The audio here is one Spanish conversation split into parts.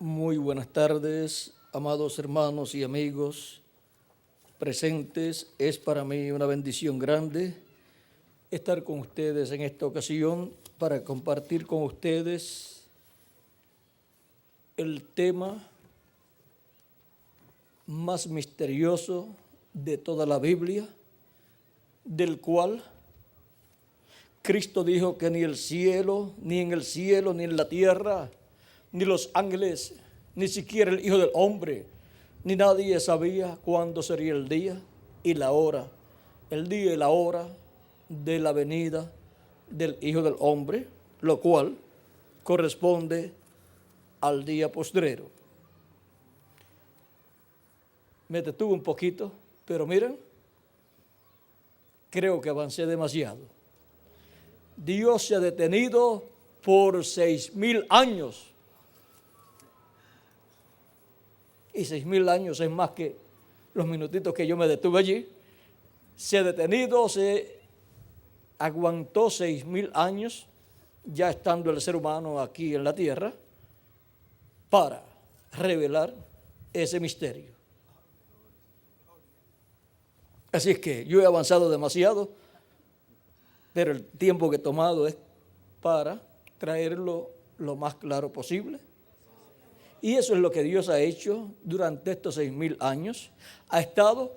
Muy buenas tardes, amados hermanos y amigos presentes. Es para mí una bendición grande estar con ustedes en esta ocasión para compartir con ustedes el tema más misterioso de toda la Biblia, del cual Cristo dijo que ni el cielo, ni en el cielo, ni en la tierra, ni los ángeles, ni siquiera el Hijo del Hombre, ni nadie sabía cuándo sería el día y la hora, el día y la hora de la venida del Hijo del Hombre, lo cual corresponde al día postrero. Me detuve un poquito, pero miren, creo que avancé demasiado. Dios se ha detenido por 6,000 años. Y 6,000 años es más que los minutitos que yo me detuve allí. Se ha detenido, se aguantó 6,000 años, ya estando el ser humano aquí en la tierra, para revelar ese misterio. Así es que yo he avanzado demasiado, pero el tiempo que he tomado es para traerlo lo más claro posible. Y eso es lo que Dios ha hecho durante estos 6,000 años. Ha estado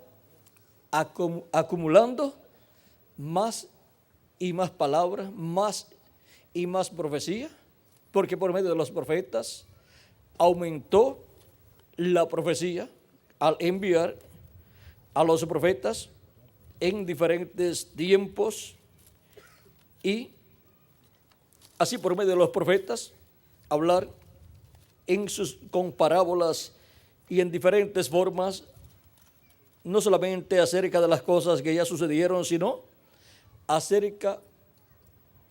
acumulando más y más palabras, más y más profecía, porque por medio de los profetas aumentó la profecía al enviar a los profetas en diferentes tiempos y así por medio de los profetas hablar con parábolas y en diferentes formas, no solamente acerca de las cosas que ya sucedieron, sino acerca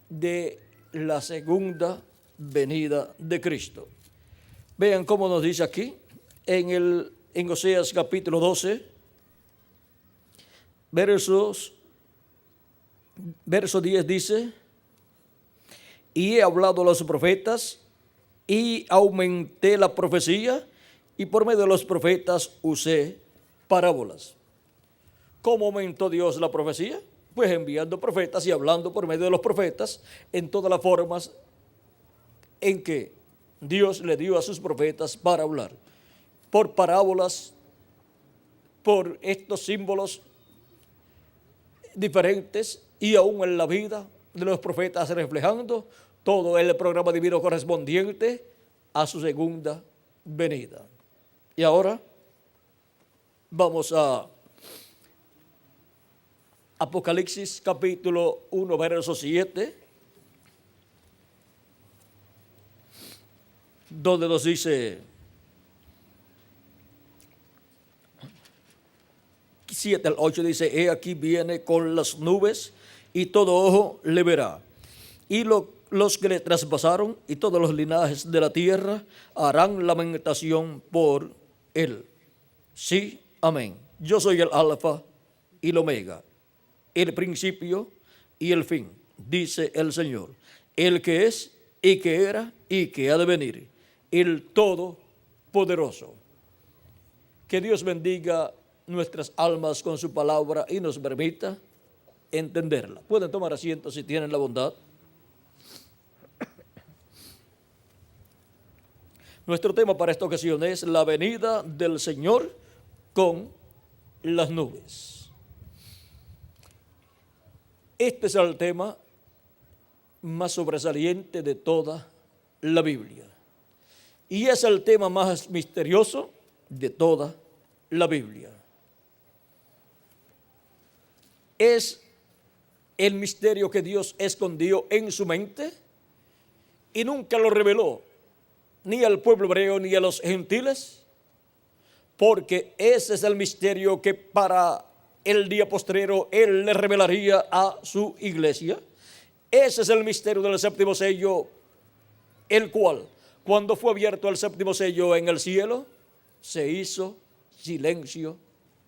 de la segunda venida de Cristo. Vean cómo nos dice aquí, en Oseas capítulo 12, verso 10 dice: y he hablado a los profetas, y aumenté la profecía, y por medio de los profetas usé parábolas. ¿Cómo aumentó Dios la profecía? Pues enviando profetas y hablando por medio de los profetas en todas las formas en que Dios le dio a sus profetas para hablar. Por parábolas, por estos símbolos diferentes y aún en la vida de los profetas reflejando todo el programa divino correspondiente a su segunda venida. Y ahora vamos a Apocalipsis capítulo 1, verso 7, donde nos dice 7 al 8, dice: he aquí viene con las nubes, y todo ojo le verá, y los que le traspasaron y todos los linajes de la tierra harán lamentación por él. Sí, amén. Yo soy el alfa y el omega, el principio y el fin, dice el Señor, el que es y que era y que ha de venir, el Todopoderoso. Que Dios bendiga nuestras almas con su palabra y nos permita entenderla. Pueden tomar asiento si tienen la bondad. Nuestro tema para esta ocasión es la venida del Señor con las nubes. Este es el tema más sobresaliente de toda la Biblia. Y es el tema más misterioso de toda la Biblia. Es el misterio que Dios escondió en su mente y nunca lo reveló ni al pueblo hebreo ni a los gentiles, porque ese es el misterio que para el día postrero Él le revelaría a su iglesia. Ese es el misterio del séptimo sello, el cual, cuando fue abierto el séptimo sello en el cielo, se hizo silencio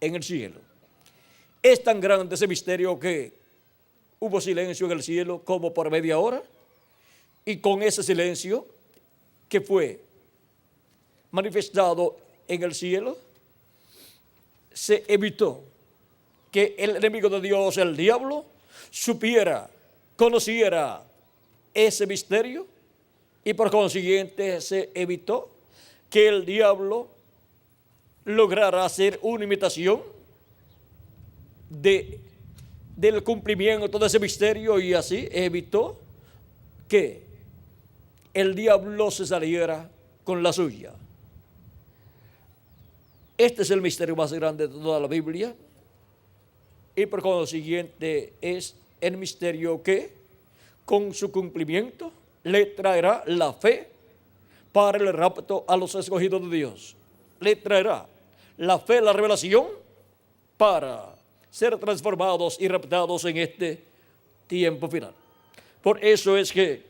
en el cielo. Es tan grande ese misterio que hubo silencio en el cielo como por media hora, y con ese silencio, que fue manifestado en el cielo, se evitó que el enemigo de Dios, el diablo, supiera, conociera ese misterio, y por consiguiente se evitó que el diablo lograra hacer una imitación del cumplimiento de ese misterio, y así evitó que el diablo se saliera con la suya. Este es el misterio más grande de toda la Biblia, y por consiguiente es el misterio que con su cumplimiento le traerá la fe para el rapto a los escogidos de Dios. Le traerá la fe, la revelación para ser transformados y raptados en este tiempo final. Por eso es que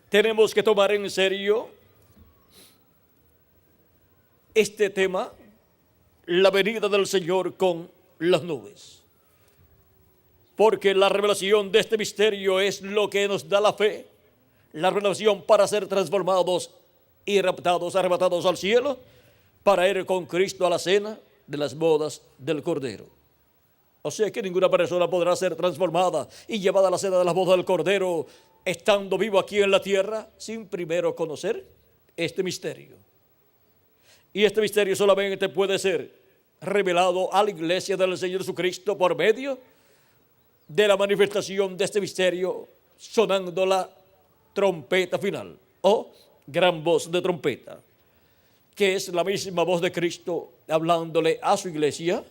tenemos que tomar en serio este tema, la venida del Señor con las nubes. Porque la revelación de este misterio es lo que nos da la fe, la revelación para ser transformados y raptados, arrebatados al cielo, para ir con Cristo a la cena de las bodas del Cordero. O sea que ninguna persona podrá ser transformada y llevada a la cena de las bodas del Cordero estando vivo aquí en la tierra sin primero conocer este misterio. Y este misterio solamente puede ser revelado a la iglesia del Señor Jesucristo por medio de la manifestación de este misterio, sonando la trompeta final o gran voz de trompeta, que es la misma voz de Cristo hablándole a su iglesia,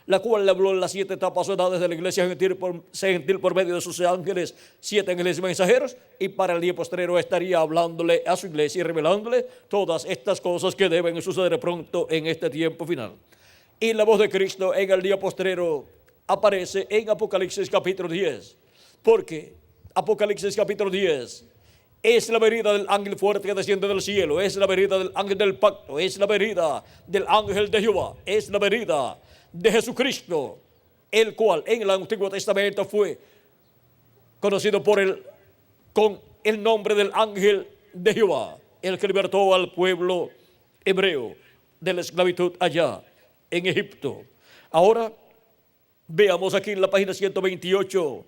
la cual le habló en las 7 etapas o edades de la iglesia gentil por medio de sus ángeles, 7 ángeles mensajeros, y para el día postrero estaría hablándole a su iglesia y revelándole todas estas cosas que deben suceder pronto en este tiempo final. Y la voz de Cristo en el día postrero aparece en Apocalipsis capítulo 10, porque Apocalipsis capítulo 10 es la venida del ángel fuerte que desciende del cielo, es la venida del ángel del pacto, es la venida del ángel de Jehová, es la venida de Jesucristo, el cual en el Antiguo Testamento fue conocido con el nombre del ángel de Jehová, el que libertó al pueblo hebreo de la esclavitud allá en Egipto. Ahora veamos aquí en la página 128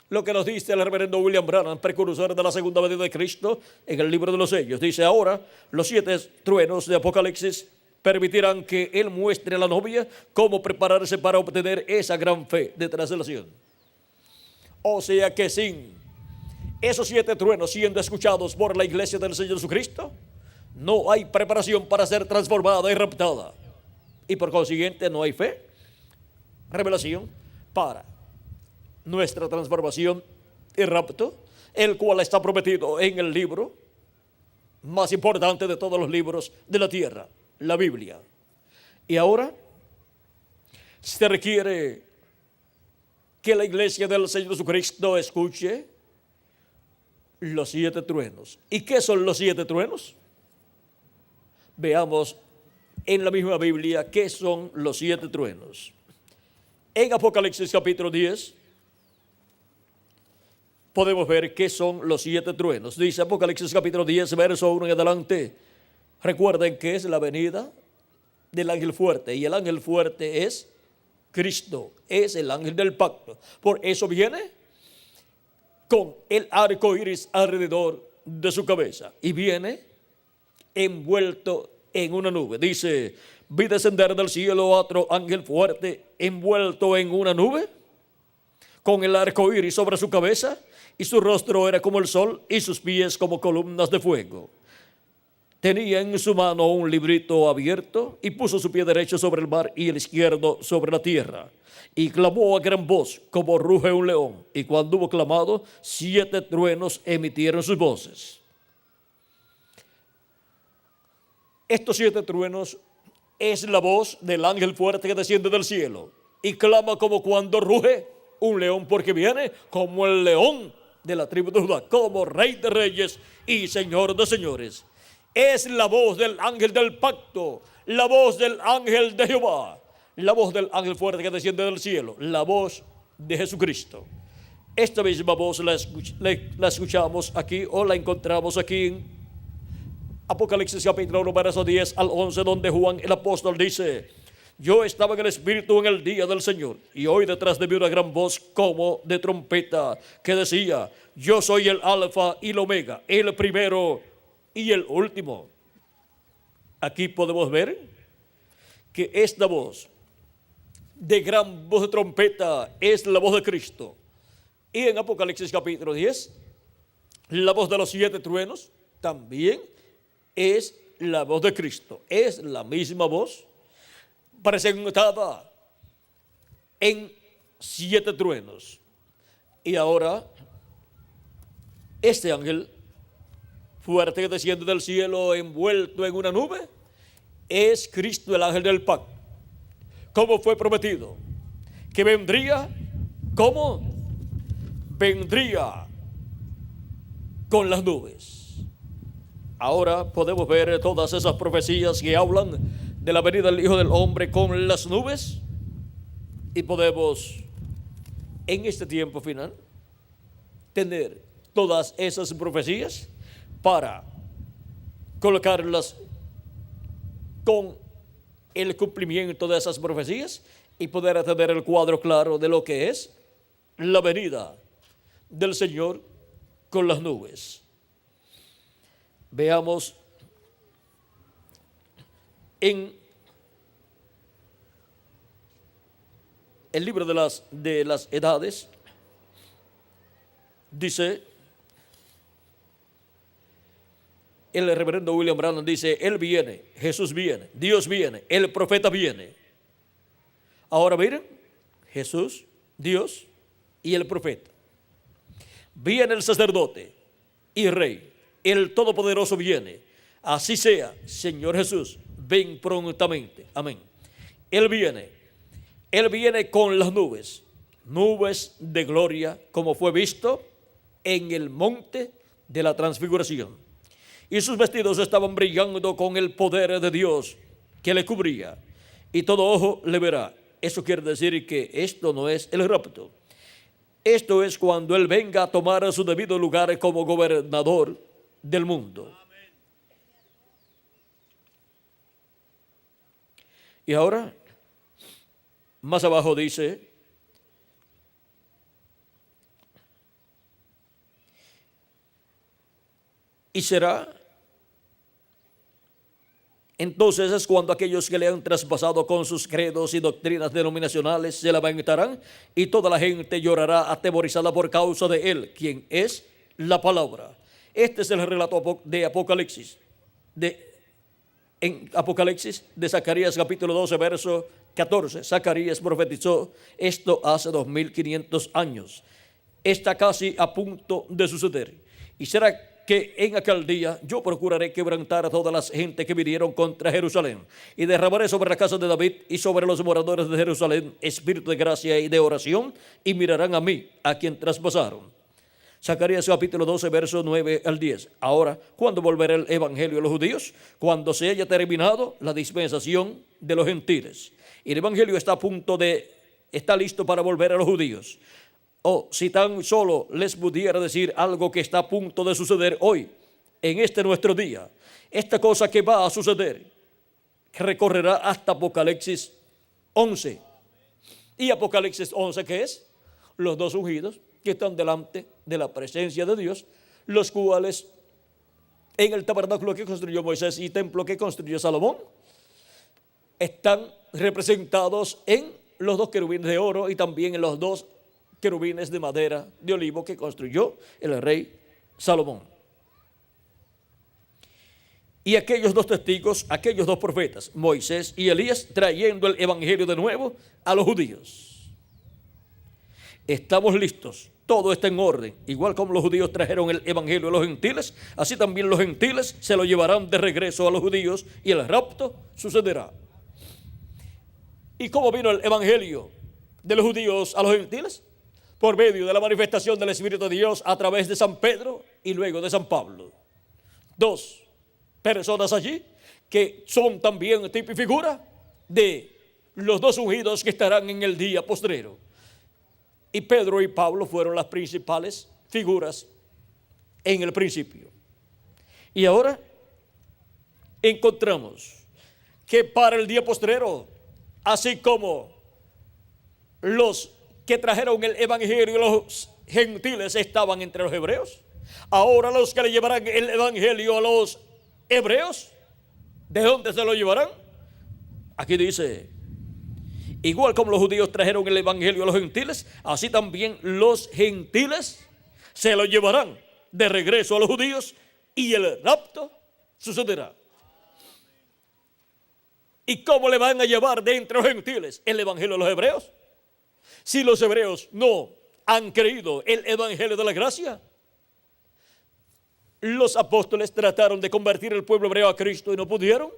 lo que nos dice el reverendo William Branham, precursor de la segunda venida de Cristo, en el libro de los sellos. Dice: ahora los 7 truenos de Apocalipsis permitirán que él muestre a la novia cómo prepararse para obtener esa gran fe de translación. O sea que sin esos 7 truenos siendo escuchados por la iglesia del Señor Jesucristo, no hay preparación para ser transformada y raptada, y por consiguiente no hay fe, revelación para nuestra transformación y rapto, el cual está prometido en el libro más importante de todos los libros de la tierra, la Biblia. Y ahora se requiere que la iglesia del Señor Jesucristo escuche los 7 truenos. ¿Y qué son los 7 truenos? Veamos en la misma Biblia qué son los 7 truenos. En Apocalipsis capítulo 10 podemos ver qué son los 7 truenos. Dice Apocalipsis capítulo 10, verso 1 en adelante: recuerden que es la venida del ángel fuerte, y el ángel fuerte es Cristo, es el ángel del pacto. Por eso viene con el arco iris alrededor de su cabeza y viene envuelto en una nube. Dice: vi descender del cielo otro ángel fuerte envuelto en una nube, con el arco iris sobre su cabeza, y su rostro era como el sol y sus pies como columnas de fuego. Tenía en su mano un librito abierto, y puso su pie derecho sobre el mar y el izquierdo sobre la tierra, y clamó a gran voz como ruge un león, y cuando hubo clamado, 7 truenos emitieron sus voces. Estos 7 truenos es la voz del ángel fuerte que desciende del cielo y clama como cuando ruge un león, porque viene como el león de la tribu de Judá, como rey de reyes y señor de señores. Es la voz del ángel del pacto, la voz del ángel de Jehová, la voz del ángel fuerte que desciende del cielo, la voz de Jesucristo. Esta misma voz la escuchamos aquí, o la encontramos aquí en Apocalipsis capítulo 1, verso 10 al 11, donde Juan el apóstol dice: yo estaba en el Espíritu en el día del Señor, y oí detrás de mí una gran voz como de trompeta que decía: yo soy el Alfa y el Omega, el primero y el último. Aquí podemos ver que esta voz de gran voz de trompeta es la voz de Cristo. Y en Apocalipsis capítulo 10, la voz de los 7 truenos también es la voz de Cristo. Es la misma voz presentada en 7 truenos. Y ahora, este ángel fuerte que desciende del cielo envuelto en una nube es Cristo, el ángel del pacto. Como fue prometido, que vendría, ¿cómo? Vendría con las nubes. Ahora podemos ver todas esas profecías que hablan de la venida del Hijo del Hombre con las nubes, y podemos en este tiempo final tener todas esas profecías para colocarlas con el cumplimiento de esas profecías y poder tener el cuadro claro de lo que es la venida del Señor con las nubes. Veamos en el libro de las edades, dice el reverendo William Branham, dice: Él viene, Jesús viene, Dios viene, el profeta viene. Ahora miren, Jesús, Dios y el profeta. Viene el sacerdote y rey, el todopoderoso viene. Así sea, Señor Jesús, ven prontamente. Amén. Él viene con las nubes, nubes de gloria, como fue visto en el monte de la transfiguración. Y sus vestidos estaban brillando con el poder de Dios que le cubría, y todo ojo le verá. Eso quiere decir que esto no es el rapto. Esto es cuando Él venga a tomar su debido lugar como gobernador del mundo. Y ahora, más abajo dice: y será entonces es cuando aquellos que le han traspasado con sus credos y doctrinas denominacionales se lamentarán, y toda la gente llorará atemorizada por causa de Él, quien es la palabra. Este es el relato de Apocalipsis, en Apocalipsis de Zacarías capítulo 12, verso 14. Zacarías profetizó esto hace 2500 años. Está casi a punto de suceder. Y será que en aquel día yo procuraré quebrantar a todas las gente que vinieron contra Jerusalén, y derramaré sobre la casa de David y sobre los moradores de Jerusalén espíritu de gracia y de oración, y mirarán a mí, a quien traspasaron. Zacarías capítulo 12, verso 9 al 10. Ahora, ¿cuándo volverá el evangelio a los judíos? Cuando se haya terminado la dispensación de los gentiles. Y el evangelio está listo para volver a los judíos. O si tan solo les pudiera decir algo que está a punto de suceder hoy, en este nuestro día. Esta cosa que va a suceder, que recorrerá hasta Apocalipsis 11. ¿Y Apocalipsis 11 qué es? Los 2 ungidos que están delante de la presencia de Dios, los cuales en el tabernáculo que construyó Moisés y templo que construyó Salomón, están representados en los 2 querubines de oro y también en los 2 querubines de madera de olivo que construyó el rey Salomón. Y aquellos 2 testigos, aquellos 2 profetas, Moisés y Elías, trayendo el evangelio de nuevo a los judíos. Estamos listos, todo está en orden. Igual como los judíos trajeron el evangelio a los gentiles, así también los gentiles se lo llevarán de regreso a los judíos, y el rapto sucederá. ¿Y cómo vino el evangelio de los judíos a los gentiles? Por medio de la manifestación del Espíritu de Dios a través de San Pedro y luego de San Pablo. 2 personas allí que son también tipo y figura de los 2 ungidos que estarán en el día postrero. Y Pedro y Pablo fueron las principales figuras en el principio. Y ahora encontramos que para el día postrero, así como los que trajeron el evangelio, los gentiles estaban entre los hebreos, ahora los que le llevarán el evangelio a los hebreos, ¿de dónde se lo llevarán? Aquí dice, igual como los judíos trajeron el evangelio a los gentiles, así también los gentiles se lo llevarán de regreso a los judíos y el rapto sucederá. ¿Y cómo le van a llevar de entre los gentiles el evangelio a los hebreos? Si los hebreos no han creído el evangelio de la gracia. Los apóstoles trataron de convertir el pueblo hebreo a Cristo y no pudieron.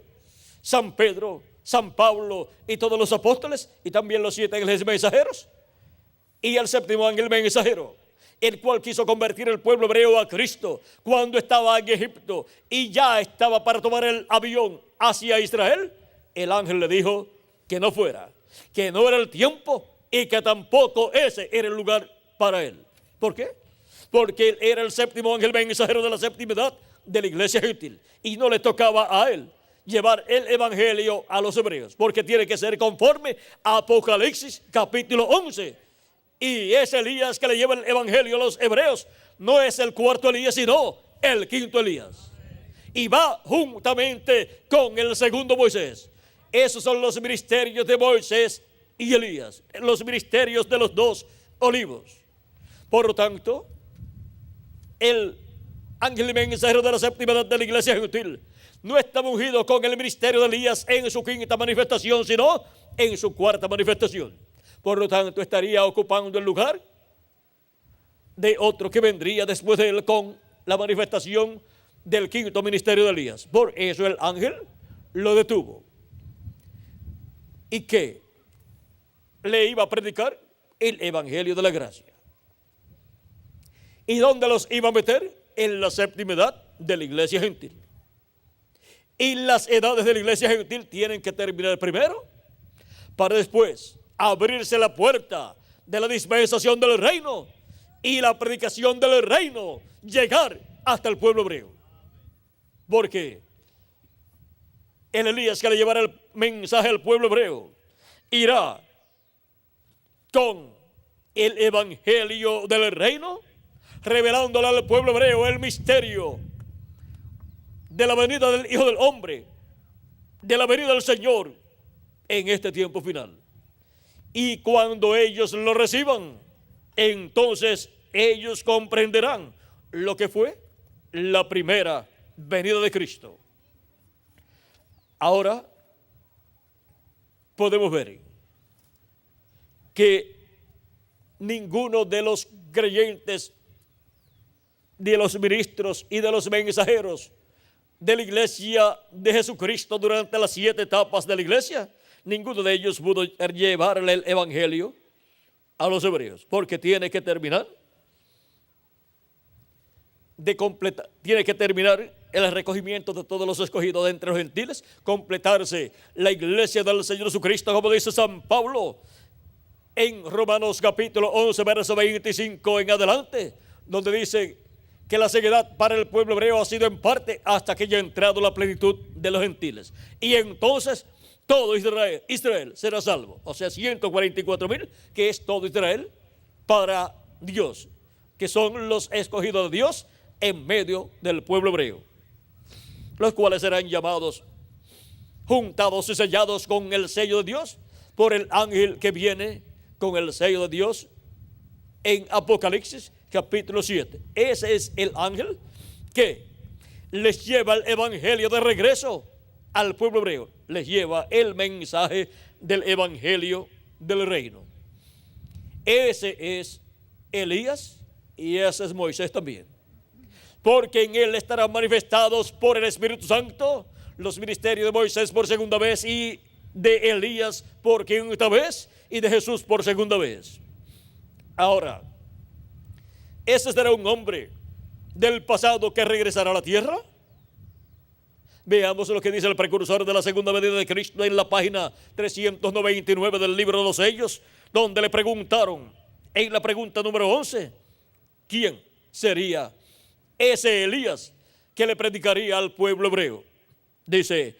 San Pedro, San Pablo y todos los apóstoles, y también los 7 ángeles mensajeros, y el 7º ángel mensajero, el cual quiso convertir el pueblo hebreo a Cristo cuando estaba en Egipto y ya estaba para tomar el avión hacia Israel. El ángel le dijo que no fuera, que no era el tiempo y que tampoco ese era el lugar para él. ¿Por qué? Porque él era el 7º ángel mensajero de la 7ª edad de la iglesia gentil y no le tocaba a él llevar el evangelio a los hebreos, porque tiene que ser conforme a Apocalipsis capítulo 11. Y ese Elías que le lleva el evangelio a los hebreos no es el 4º Elías, sino el 5º Elías. Y va juntamente con el 2º Moisés. Esos son los ministerios de Moisés y Elías, los ministerios de los 2 olivos. Por lo tanto, el ángel mensajero de la 7ª edad de la iglesia gentil no está ungido con el ministerio de Elías en su 5ª manifestación, sino en su 4ª manifestación. Por lo tanto, estaría ocupando el lugar de otro que vendría después de él con la manifestación del 5º ministerio de Elías. Por eso el ángel lo detuvo. ¿Y qué? Le iba a predicar el evangelio de la gracia. ¿Y dónde los iba a meter? En la 7ª edad de la iglesia gentil. Y las edades de la iglesia gentil tienen que terminar primero para después abrirse la puerta de la dispensación del reino y la predicación del reino llegar hasta el pueblo hebreo. Porque el Elías que le llevará el mensaje al pueblo hebreo irá con el evangelio del reino, revelándole al pueblo hebreo el misterio de la venida del Hijo del Hombre, de la venida del Señor en este tiempo final. Y cuando ellos lo reciban, entonces ellos comprenderán lo que fue la primera venida de Cristo. Ahora podemos ver que ninguno de los creyentes, de los ministros y de los mensajeros de la iglesia de Jesucristo durante las 7 etapas de la iglesia, ninguno de ellos pudo llevarle el evangelio a los hebreos, porque tiene que terminar de completar, tiene que terminar el recogimiento de todos los escogidos de entre los gentiles, completarse la iglesia del Señor Jesucristo, como dice San Pablo en Romanos capítulo 11, verso 25 en adelante, donde dice que la ceguedad para el pueblo hebreo ha sido en parte hasta que haya entrado la plenitud de los gentiles. Y entonces todo Israel será salvo. O sea, 144,000, que es todo Israel para Dios, que son los escogidos de Dios en medio del pueblo hebreo, los cuales serán llamados, juntados y sellados con el sello de Dios por el ángel que viene con el sello de Dios en Apocalipsis capítulo 7. Ese es el ángel que les lleva el evangelio de regreso al pueblo hebreo, les lleva el mensaje del evangelio del reino. Ese es Elías y ese es Moisés también, porque en él estarán manifestados por el Espíritu Santo los ministerios de Moisés por 2ª vez, y de Elías por 5ª vez, y de Jesús por 2ª vez. Ahora, ese será un hombre del pasado que regresará a la tierra. Veamos lo que dice el precursor de la segunda venida de Cristo en la página 399 del libro de los Sellos, donde le preguntaron en la pregunta número 11, ¿quién sería ese Elías que le predicaría al pueblo hebreo? Dice,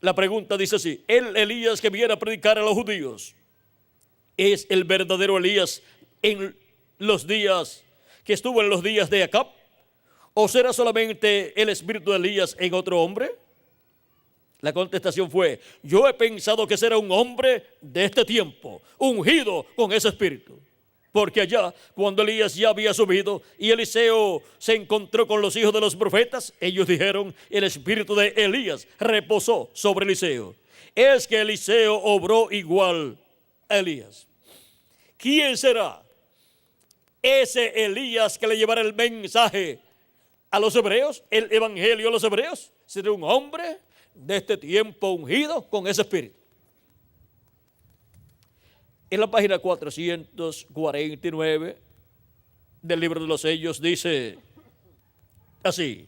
la pregunta dice así: el Elías que viene a predicar a los judíos, ¿es el verdadero Elías en los días que estuvo en los días de Acab? ¿O será solamente el espíritu de Elías en otro hombre? La contestación fue: yo he pensado que será un hombre de este tiempo, ungido con ese espíritu. Porque allá, cuando Elías ya había subido y Eliseo se encontró con los hijos de los profetas, ellos dijeron: el espíritu de Elías reposó sobre Eliseo. Es que Eliseo obró igual a Elías. ¿Quién será ese Elías que le llevará el mensaje a los hebreos, el evangelio a los hebreos? Será un hombre de este tiempo ungido con ese espíritu. En la página 449 del libro de los sellos dice así: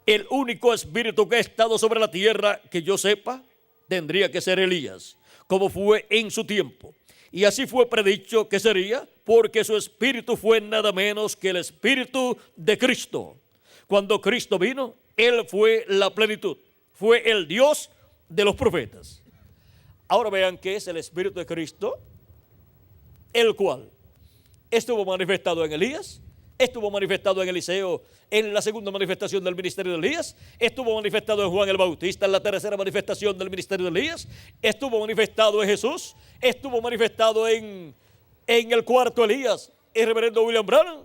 el único espíritu que ha estado sobre la tierra que yo sepa tendría que ser Elías, como fue en su tiempo. Y así fue predicho que sería, porque su espíritu fue nada menos que el espíritu de Cristo. Cuando Cristo vino, Él fue la plenitud, fue el Dios de los profetas. Ahora vean qué es el espíritu de Cristo, el cual estuvo manifestado en Elías, estuvo manifestado en Eliseo en la segunda manifestación del ministerio de Elías, estuvo manifestado en Juan el Bautista en la tercera manifestación del ministerio de Elías, estuvo manifestado en Jesús, estuvo manifestado en el cuarto Elías, el reverendo William Branham.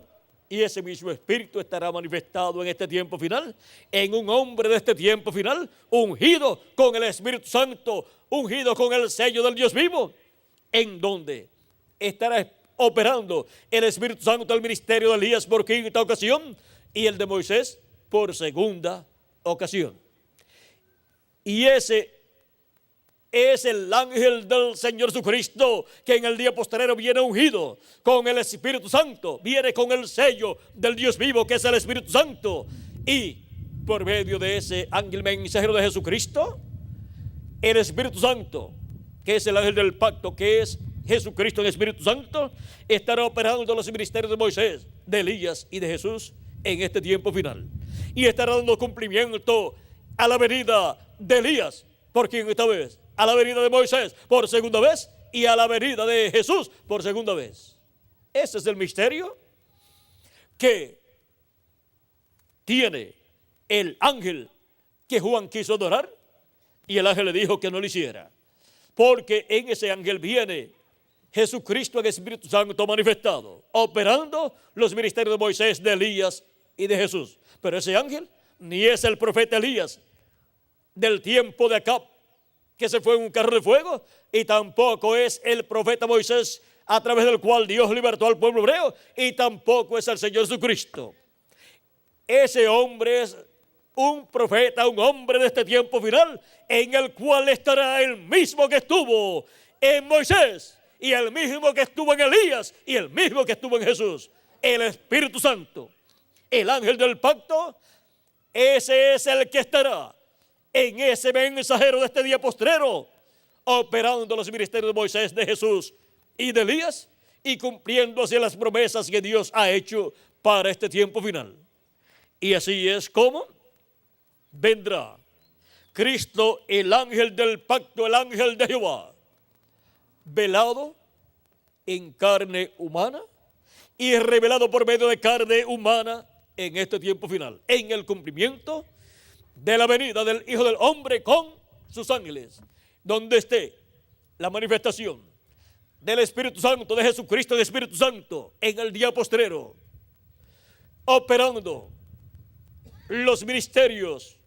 Y ese mismo espíritu estará manifestado en este tiempo final, en un hombre de este tiempo final, ungido con el Espíritu Santo, ungido con el sello del Dios vivo, en donde estará operando el Espíritu Santo del ministerio de Elías por quinta ocasión y el de Moisés por segunda ocasión. Y ese es el ángel del Señor Jesucristo, que en el día postrero viene ungido con el Espíritu Santo, viene con el sello del Dios vivo, que es el Espíritu Santo. Y por medio de ese ángel mensajero de Jesucristo, el Espíritu Santo, que es el ángel del pacto, que es Jesucristo en Espíritu Santo, estará operando los ministerios de Moisés, de Elías y de Jesús en este tiempo final. Y estará dando cumplimiento a la venida de Elías, ¿por quién esta vez? A la venida de Moisés por segunda vez y a la venida de Jesús por segunda vez. Ese es el misterio que tiene el ángel que Juan quiso adorar, y el ángel le dijo que no lo hiciera, porque en ese ángel viene Jesucristo en Espíritu Santo manifestado, operando los ministerios de Moisés, de Elías y de Jesús. Pero ese ángel ni es el profeta Elías del tiempo de Acab, que se fue en un carro de fuego, y tampoco es el profeta Moisés a través del cual Dios libertó al pueblo hebreo, y tampoco es el Señor Jesucristo. Ese hombre es un profeta, un hombre de este tiempo final, en el cual estará el mismo que estuvo en Moisés, y el mismo que estuvo en Elías, y el mismo que estuvo en Jesús, el Espíritu Santo, el ángel del pacto. Ese es el que estará en ese mensajero de este día postrero, operando los ministerios de Moisés, de Jesús y de Elías, y cumpliendo así las promesas que Dios ha hecho para este tiempo final. Y así es como vendrá Cristo, el ángel del pacto, el ángel de Jehová, velado en carne humana y revelado por medio de carne humana en este tiempo final, en el cumplimiento de la venida del Hijo del Hombre con sus ángeles, donde esté la manifestación del Espíritu Santo, de Jesucristo, del Espíritu Santo, en el día postrero, operando los ministerios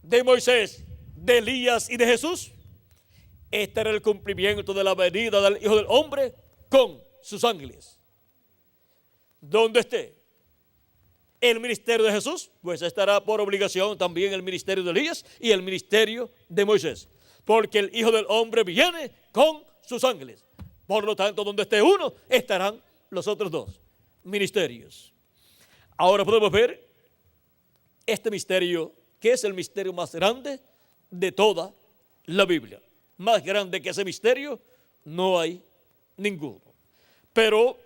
de Moisés, de Elías y de Jesús. Este era el cumplimiento de la venida del Hijo del Hombre con sus ángeles. Donde esté el ministerio de Jesús, pues estará por obligación también el ministerio de Elías y el ministerio de Moisés, porque el Hijo del Hombre viene con sus ángeles. Por lo tanto, donde esté uno, estarán los otros dos ministerios. Ahora podemos ver este misterio, que es el misterio más grande de toda la Biblia. Más grande que ese misterio no hay ninguno. Pero,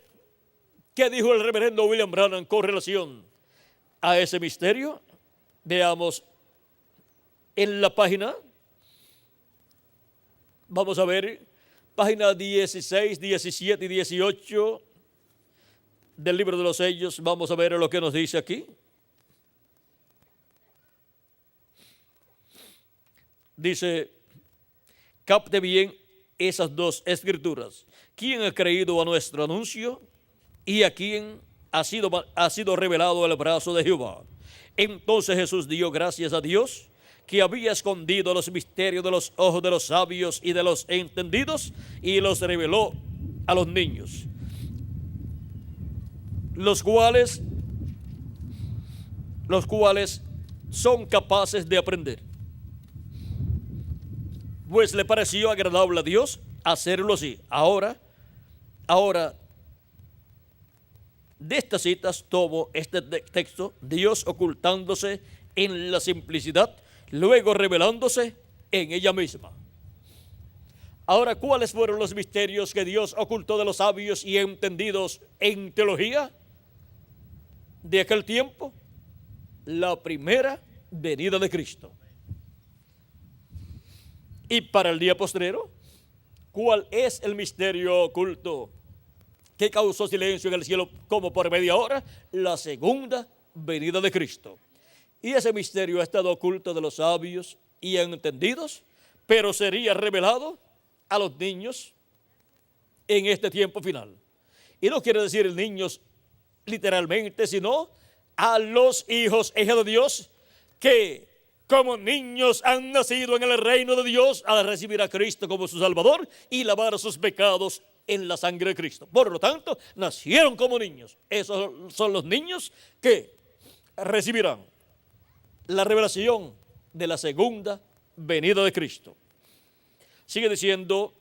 ¿qué dijo el reverendo William Branham con relación a ese misterio, veamos en la página, vamos a ver, página 16, 17 y 18 del libro de los sellos. Vamos a ver lo que nos dice aquí. Dice, capte bien esas dos escrituras. ¿Quién ha creído a nuestro anuncio y a quién ha sido revelado el brazo de Jehová? Entonces Jesús dio gracias a Dios, que había escondido los misterios de los ojos de los sabios y de los entendidos, y los reveló a los niños, los cuales son capaces de aprender. Pues le pareció agradable a Dios hacerlo así. Ahora, de estas citas tomo este texto, Dios ocultándose en la simplicidad, luego revelándose en ella misma. Ahora, ¿cuáles fueron los misterios que Dios ocultó de los sabios y entendidos en teología de aquel tiempo? La primera venida de Cristo. Y para el día postrero, ¿cuál es el misterio oculto que causó silencio en el cielo como por media hora? La segunda venida de Cristo. Y ese misterio ha estado oculto de los sabios y entendidos, pero sería revelado a los niños en este tiempo final. Y no quiere decir niños literalmente, sino a los hijos e hijas de Dios que como niños han nacido en el reino de Dios al recibir a Cristo como su Salvador y lavar sus pecados en la sangre de Cristo. Por lo tanto, nacieron como niños. Esos son los niños que recibirán la revelación de la segunda venida de Cristo. Sigue diciendo,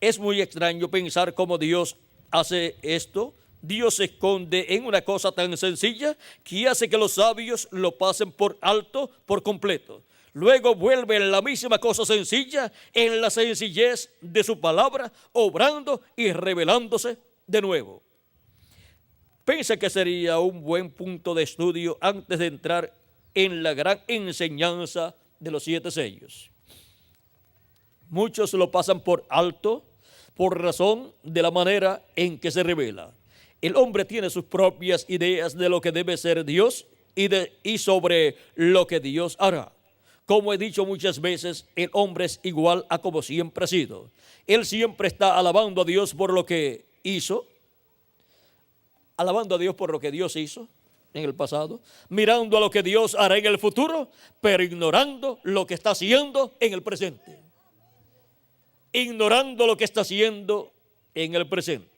es muy extraño pensar cómo Dios hace esto. Dios se esconde en una cosa tan sencilla que hace que los sabios lo pasen por alto por completo. Luego vuelve en la misma cosa sencilla, en la sencillez de su palabra, obrando y revelándose de nuevo. Pensé que sería un buen punto de estudio antes de entrar en la gran enseñanza de los 7 sellos. Muchos lo pasan por alto por razón de la manera en que se revela. El hombre tiene sus propias ideas de lo que debe ser Dios y sobre lo que Dios hará. Como he dicho muchas veces, el hombre es igual a como siempre ha sido. Él siempre está alabando a Dios por lo que hizo, alabando a Dios por lo que Dios hizo en el pasado, mirando a lo que Dios hará en el futuro, pero ignorando lo que está haciendo en el presente. Ignorando lo que está haciendo en el presente.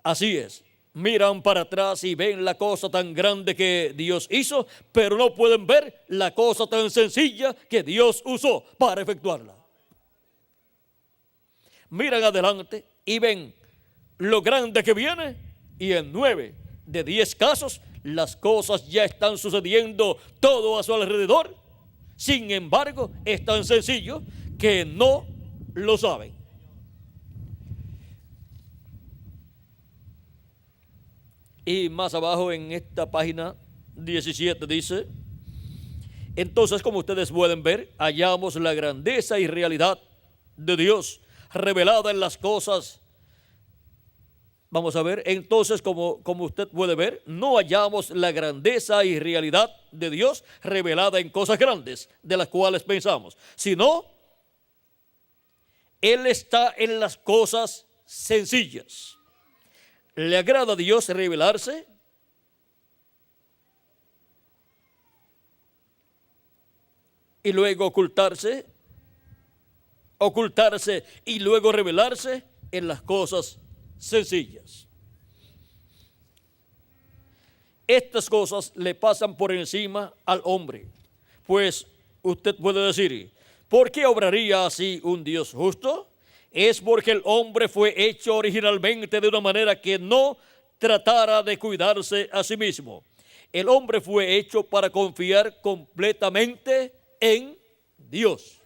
Así es. Miran para atrás y ven la cosa tan grande que Dios hizo, pero no pueden ver la cosa tan sencilla que Dios usó para efectuarla. Miran adelante y ven lo grande que viene, y en 9 de 10 casos las cosas ya están sucediendo todo a su alrededor. Sin embargo, es tan sencillo que no lo saben. Y más abajo en esta página 17 dice, entonces como ustedes pueden ver, hallamos la grandeza y realidad de Dios revelada en las cosas. Vamos a ver, entonces como usted puede ver, no hallamos la grandeza y realidad de Dios revelada en cosas grandes de las cuales pensamos, sino Él está en las cosas sencillas. ¿Le agrada a Dios revelarse? Y luego ocultarse y luego revelarse en las cosas sencillas. Estas cosas le pasan por encima al hombre, pues usted puede decir, ¿por qué obraría así un Dios justo? Es porque el hombre fue hecho originalmente de una manera que no tratara de cuidarse a sí mismo. El hombre fue hecho para confiar completamente en Dios.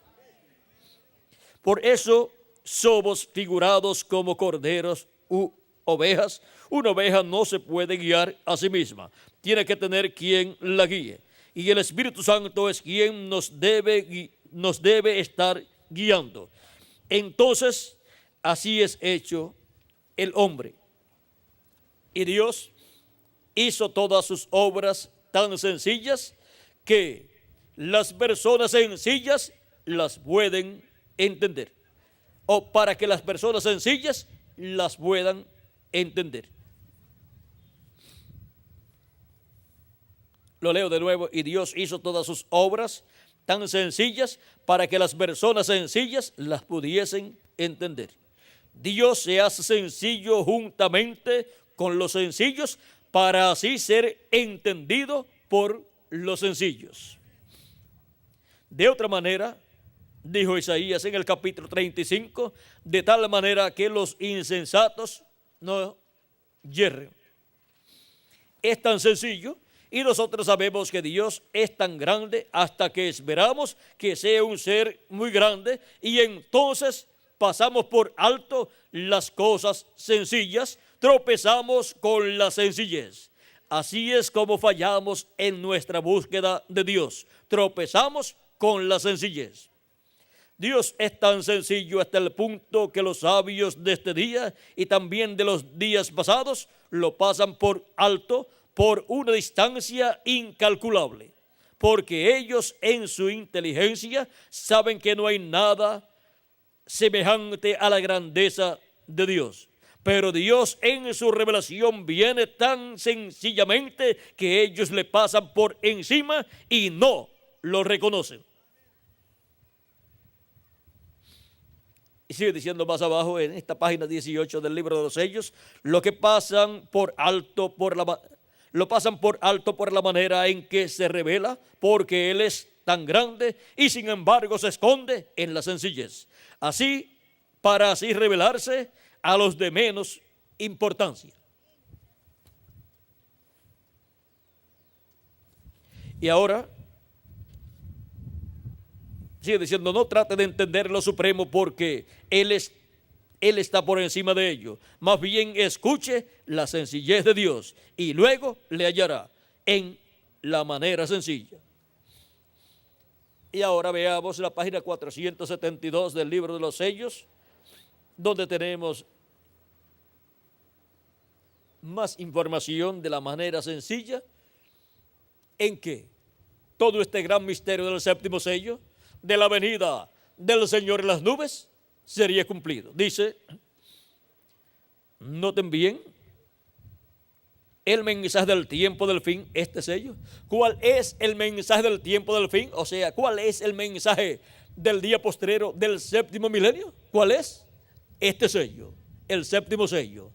Por eso somos figurados como corderos u ovejas Una oveja no se puede guiar a sí misma, tiene que tener quien la guíe. Y el Espíritu Santo es quien nos debe estar guiando. Entonces, así es hecho el hombre. Y Dios hizo todas sus obras tan sencillas que las personas sencillas las pueden entender. O para que las personas sencillas las puedan entender. Lo leo de nuevo. Y Dios hizo todas sus obras tan sencillas para que las personas sencillas las pudiesen entender. Dios se hace sencillo juntamente con los sencillos para así ser entendido por los sencillos. De otra manera, dijo Isaías en el capítulo 35, de tal manera que los insensatos no yerren. Es tan sencillo y nosotros sabemos que Dios es tan grande hasta que esperamos que sea un ser muy grande y entonces pasamos por alto las cosas sencillas, tropezamos con la sencillez. Así es como fallamos en nuestra búsqueda de Dios, tropezamos con la sencillez. Dios es tan sencillo hasta el punto que los sabios de este día y también de los días pasados lo pasan por alto por una distancia incalculable, porque ellos en su inteligencia saben que no hay nada semejante a la grandeza de Dios. Pero Dios en su revelación viene tan sencillamente que ellos le pasan por encima y no lo reconocen. Y sigue diciendo más abajo en esta página 18 del libro de los sellos, lo pasan por alto por la manera en que se revela, porque Él es tan grande y sin embargo se esconde en la sencillez. Así, para así revelarse a los de menos importancia. Y ahora sigue diciendo, no trate de entender lo supremo porque Él está por encima de ello. Más bien escuche la sencillez de Dios y luego le hallará en la manera sencilla. Y ahora veamos la página 472 del libro de los sellos, donde tenemos más información de la manera sencilla en que todo este gran misterio del séptimo sello, de la venida del Señor en las nubes, sería cumplido. Dice, noten bien el mensaje del tiempo del fin, este sello. ¿Cuál es el mensaje del tiempo del fin? O sea, ¿cuál es el mensaje del día postrero del séptimo milenio? ¿Cuál es? Este sello, el séptimo sello.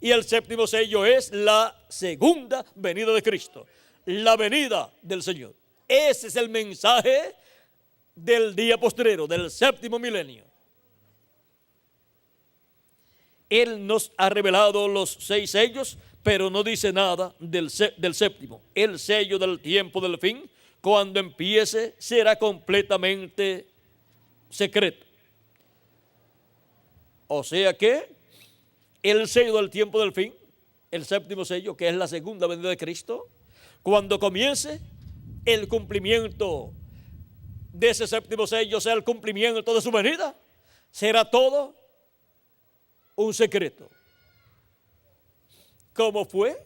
Y el séptimo sello es la segunda venida de Cristo, la venida del Señor. Ese es el mensaje del día postrero, del séptimo milenio. Él nos ha revelado los 6 sellos, pero no dice nada del séptimo. El sello del tiempo del fin, cuando empiece, será completamente secreto. O sea que el sello del tiempo del fin, el séptimo sello, que es la segunda venida de Cristo, cuando comience el cumplimiento de ese séptimo sello, sea el cumplimiento de su venida, será todo un secreto. ¿Cómo fue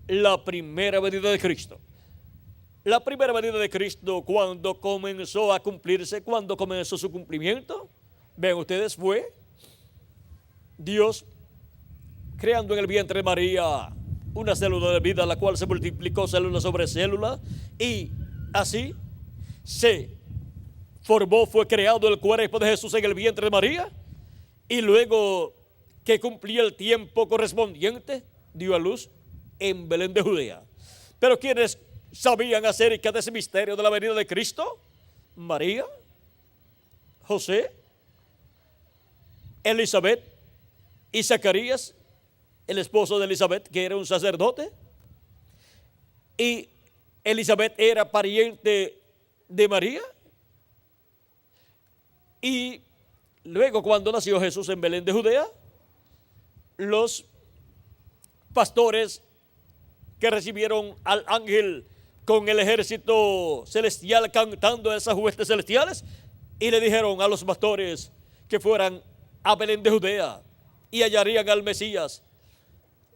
la primera venida de Cristo? La primera venida de Cristo, cuando comenzó a cumplirse, cuando comenzó su cumplimiento, ven ustedes, fue Dios creando en el vientre de María una célula de vida, la cual se multiplicó célula sobre célula, y así fue creado el cuerpo de Jesús en el vientre de María, y luego que cumplía el tiempo correspondiente, dio a luz en Belén de Judea. Pero ¿quiénes sabían acerca de ese misterio de la venida de Cristo? María, José, Elizabeth y Zacarías, el esposo de Elizabeth, que era un sacerdote. Y Elizabeth era pariente de María. Y luego, cuando nació Jesús en Belén de Judea, los pastores que recibieron al ángel con el ejército celestial cantando esas huestes celestiales, y le dijeron a los pastores que fueran a Belén de Judea y hallarían al Mesías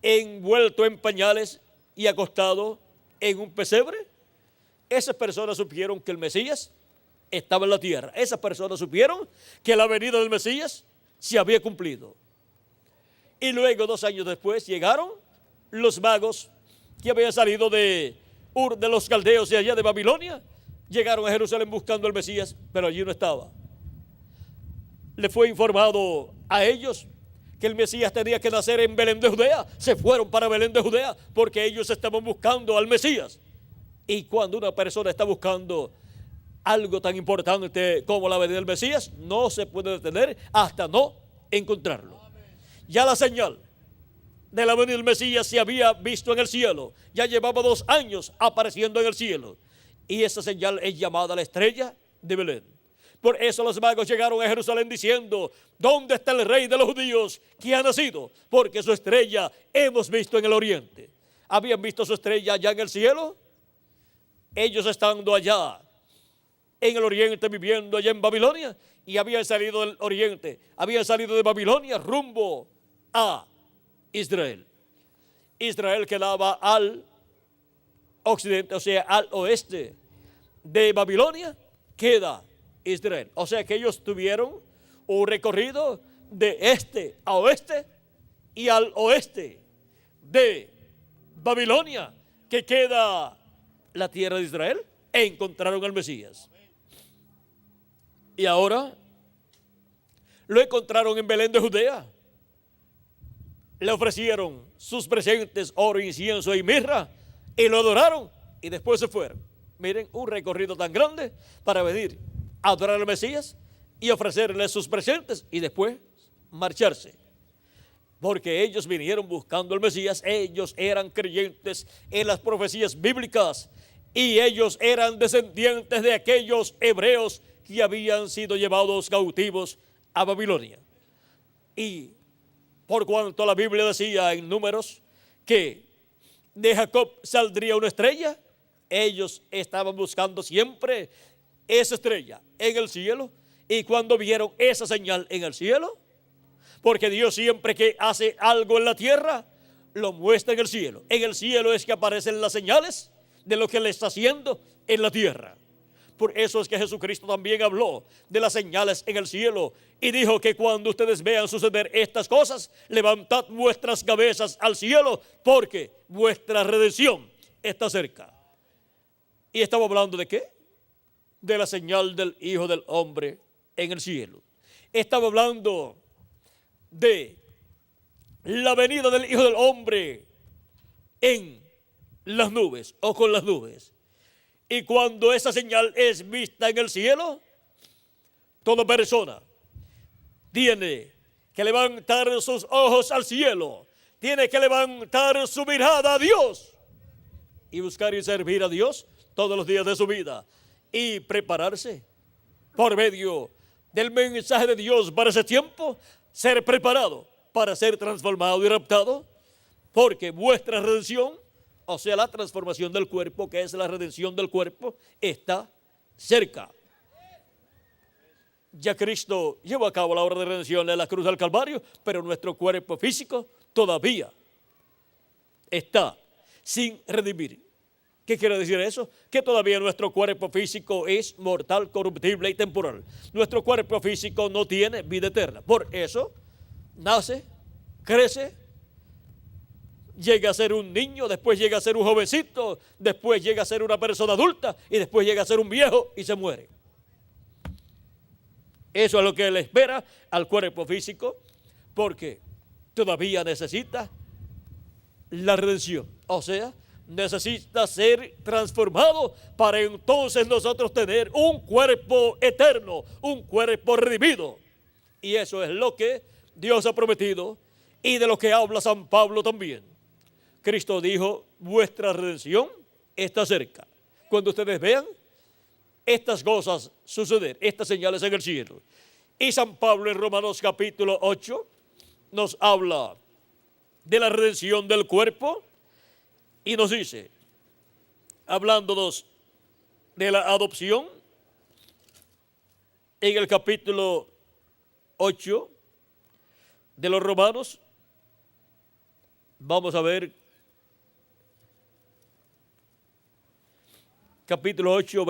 envuelto en pañales y acostado en un pesebre. Esas personas supieron que el Mesías estaba en la tierra. Esas personas supieron que la venida del Mesías se había cumplido. Y luego, 2 años después, llegaron los magos que habían salido de Ur de los caldeos de allá de Babilonia. Llegaron a Jerusalén buscando al Mesías, pero allí no estaba. Le fue informado a ellos que el Mesías tenía que nacer en Belén de Judea. Se fueron para Belén de Judea porque ellos estaban buscando al Mesías. Y cuando una persona está buscando algo tan importante como la venida del Mesías, no se puede detener hasta no encontrarlo. Ya la señal de la venida del Mesías se había visto en el cielo. Ya llevaba 2 años apareciendo en el cielo. Y esa señal es llamada la estrella de Belén. Por eso los magos llegaron a Jerusalén diciendo: ¿dónde está el rey de los judíos que ha nacido? Porque su estrella hemos visto en el oriente. ¿Habían visto su estrella allá en el cielo? Ellos estando allá en el oriente, viviendo allá en Babilonia, y habían salido del oriente, habían salido de Babilonia rumbo a Israel. Israel quedaba al occidente, o sea, al oeste de Babilonia queda Israel. O sea que ellos tuvieron un recorrido de este a oeste, y al oeste de Babilonia, que queda la tierra de Israel, encontraron al Mesías. Y ahora lo encontraron en Belén de Judea. Le ofrecieron sus presentes, oro, incienso y mirra, y lo adoraron, y después se fueron. Miren, un recorrido tan grande para venir a adorar al Mesías y ofrecerle sus presentes y después marcharse. Porque ellos vinieron buscando al Mesías, ellos eran creyentes en las profecías bíblicas, y ellos eran descendientes de aquellos hebreos que habían sido llevados cautivos a Babilonia. Y por cuanto la Biblia decía en Números que de Jacob saldría una estrella, ellos estaban buscando siempre esa estrella en el cielo. Y cuando vieron esa señal en el cielo, porque Dios siempre que hace algo en la tierra, lo muestra en el cielo. En el cielo es que aparecen las señales de lo que Él está haciendo en la tierra. Por eso es que Jesucristo también habló de las señales en el cielo y dijo que cuando ustedes vean suceder estas cosas, levantad vuestras cabezas al cielo, porque vuestra redención está cerca. ¿Y estamos hablando de qué? De la señal del Hijo del Hombre en el cielo. Estamos hablando de la venida del Hijo del Hombre en las nubes o con las nubes. Y cuando esa señal es vista en el cielo, toda persona tiene que levantar sus ojos al cielo, tiene que levantar su mirada a Dios y buscar y servir a Dios todos los días de su vida y prepararse por medio del mensaje de Dios para ese tiempo, ser preparado para ser transformado y raptado, porque vuestra redención, o sea, la transformación del cuerpo, que es la redención del cuerpo, está cerca. Ya Cristo llevó a cabo la obra de redención en la cruz del Calvario, pero nuestro cuerpo físico todavía está sin redimir. ¿Qué quiere decir eso? Que todavía nuestro cuerpo físico es mortal, corruptible y temporal. Nuestro cuerpo físico no tiene vida eterna. Por eso nace, crece, llega a ser un niño, después llega a ser un jovencito, después llega a ser una persona adulta y después llega a ser un viejo y se muere. Eso es lo que le espera al cuerpo físico, porque todavía necesita la redención. O sea, necesita ser transformado para entonces nosotros tener un cuerpo eterno, un cuerpo redimido. Y eso es lo que Dios ha prometido y de lo que habla San Pablo también. Cristo dijo, vuestra redención está cerca. Cuando ustedes vean estas cosas suceder, estas señales en el cielo. Y San Pablo en Romanos capítulo 8 nos habla de la redención del cuerpo, y nos dice, hablándonos de la adopción, en el capítulo 8 de los Romanos, vamos a ver, capítulo 8,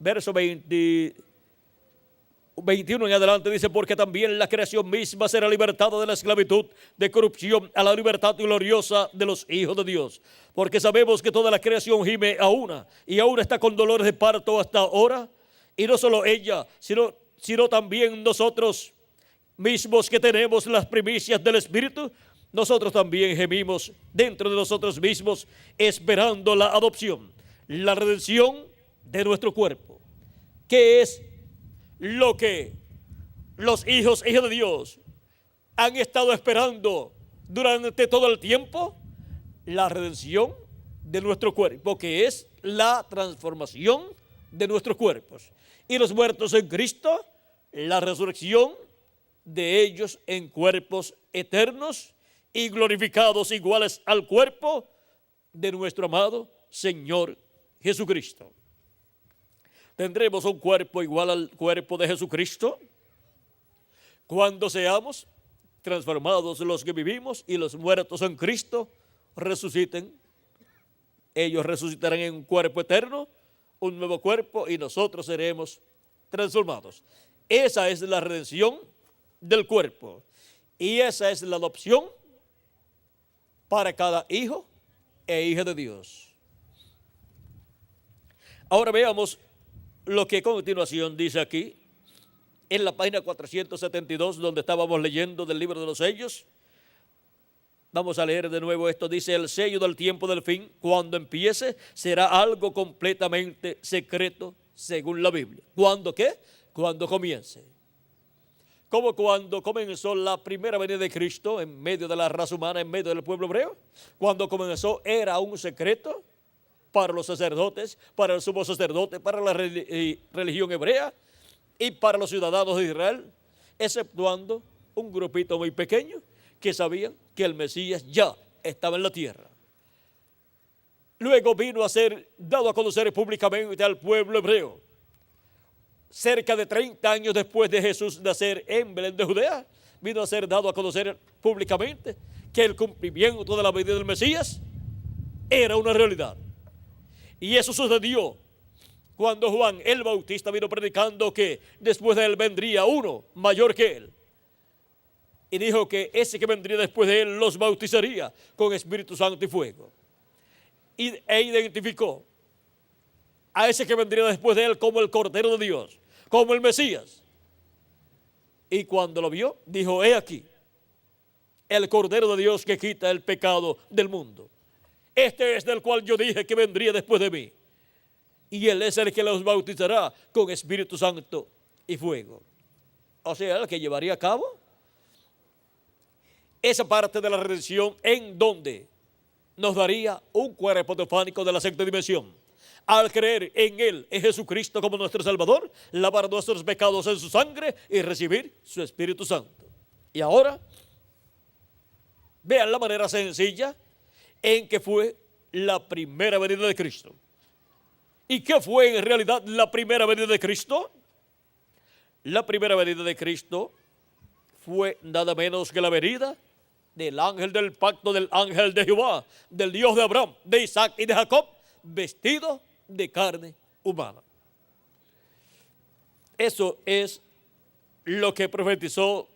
verso 21 en adelante, dice, porque también la creación misma será libertada de la esclavitud de corrupción a la libertad gloriosa de los hijos de Dios. Porque sabemos que toda la creación gime a una, y aún está con dolores de parto hasta ahora, y no solo ella, sino también nosotros mismos que tenemos las primicias del Espíritu, nosotros también gemimos dentro de nosotros mismos, esperando la adopción, la redención de nuestro cuerpo. ¿Qué es lo que los hijos de Dios han estado esperando durante todo el tiempo? La redención de nuestro cuerpo, que es la transformación de nuestros cuerpos. Y los muertos en Cristo, la resurrección de ellos en cuerpos eternos y glorificados iguales al cuerpo de nuestro amado Señor Jesucristo. ¿Tendremos un cuerpo igual al cuerpo de Jesucristo cuando seamos transformados los que vivimos y los muertos en Cristo resuciten? Ellos resucitarán en un cuerpo eterno, un nuevo cuerpo, y nosotros seremos transformados. Esa es la redención del cuerpo, y esa es la adopción para cada hijo e hija de Dios. Ahora veamos lo que a continuación dice aquí, en la página 472, donde estábamos leyendo del libro de los sellos. Vamos a leer de nuevo esto. Dice, el sello del tiempo del fin, cuando empiece, será algo completamente secreto, según la Biblia. ¿Cuándo qué? Cuando comience. Como cuando comenzó la primera venida de Cristo en medio de la raza humana, en medio del pueblo hebreo. Cuando comenzó era un secreto para los sacerdotes, para el sumo sacerdote, para la religión hebrea y para los ciudadanos de Israel, exceptuando un grupito muy pequeño que sabían que el Mesías ya estaba en la tierra. Luego vino a ser dado a conocer públicamente al pueblo hebreo. Cerca de 30 años después de Jesús nacer en Belén de Judea, vino a ser dado a conocer públicamente que el cumplimiento de la venida del Mesías era una realidad. Y eso sucedió cuando Juan el Bautista vino predicando que después de él vendría uno mayor que él. Y dijo que ese que vendría después de él los bautizaría con Espíritu Santo y fuego. E identificó a ese que vendría después de él como el Cordero de Dios, como el Mesías. Y cuando lo vio, dijo, he aquí, el Cordero de Dios que quita el pecado del mundo. Este es del cual yo dije que vendría después de mí. Y él es el que los bautizará con Espíritu Santo y fuego. O sea, el que llevaría a cabo esa parte de la redención en donde nos daría un cuerpo teofánico de la sexta dimensión. Al creer en él, en Jesucristo como nuestro Salvador, lavar nuestros pecados en su sangre y recibir su Espíritu Santo. Y ahora, vean la manera sencilla en que fue la primera venida de Cristo. ¿Y qué fue en realidad la primera venida de Cristo? La primera venida de Cristo fue nada menos que la venida del ángel del pacto, del ángel de Jehová, del Dios de Abraham, de Isaac y de Jacob, vestido de carne humana. Eso es lo que profetizó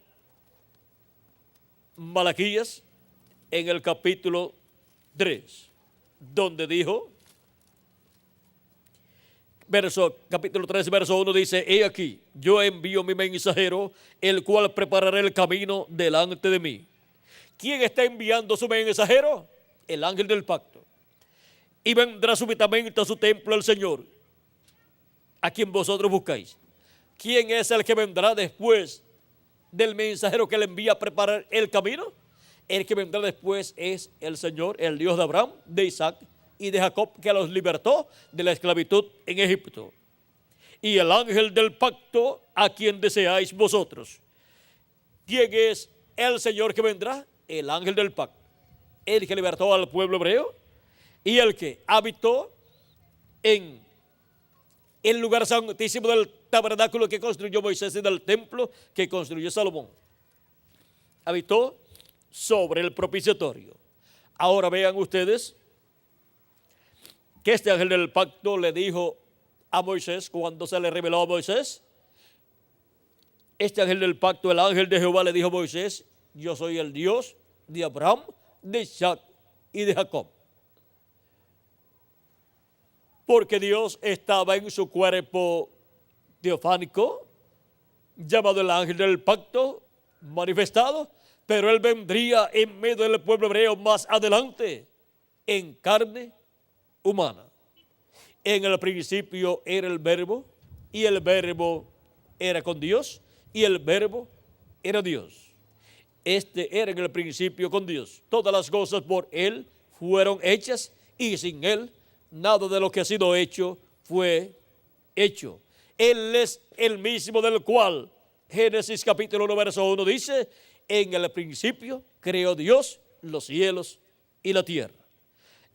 Malaquías en el capítulo 3, donde dijo, capítulo 3, verso 1 dice, he aquí, yo envío mi mensajero, el cual preparará el camino delante de mí. ¿Quién está enviando su mensajero? El ángel del pacto. Y vendrá súbitamente a su templo el Señor, a quien vosotros buscáis. ¿Quién es el que vendrá después del mensajero que le envía a preparar el camino? El que vendrá después es el Señor, el Dios de Abraham, de Isaac y de Jacob, que los libertó de la esclavitud en Egipto. Y el ángel del pacto, a quien deseáis vosotros. ¿Quién es el Señor que vendrá? el ángel del pacto, el que libertó al pueblo hebreo y el que habitó en el lugar santísimo del tabernáculo que construyó Moisés y del templo que construyó Salomón. Habitó sobre el propiciatorio. Ahora vean ustedes que este ángel del pacto le dijo a Moisés, cuando se le reveló a Moisés, este ángel del pacto, el ángel de Jehová, le dijo a Moisés: yo soy el Dios de Abraham, de Isaac y de Jacob. Porque Dios estaba en su cuerpo teofánico, llamado el ángel del pacto, manifestado, pero él vendría en medio del pueblo hebreo más adelante, en carne humana. En el principio era el verbo, y el verbo era con Dios, y el verbo era Dios. Este era en el principio con Dios. Todas las cosas por él fueron hechas, y sin él nada de lo que ha sido hecho fue hecho. Él es el mismo del cual Génesis capítulo 1 verso 1 dice: en el principio creó Dios los cielos y la tierra.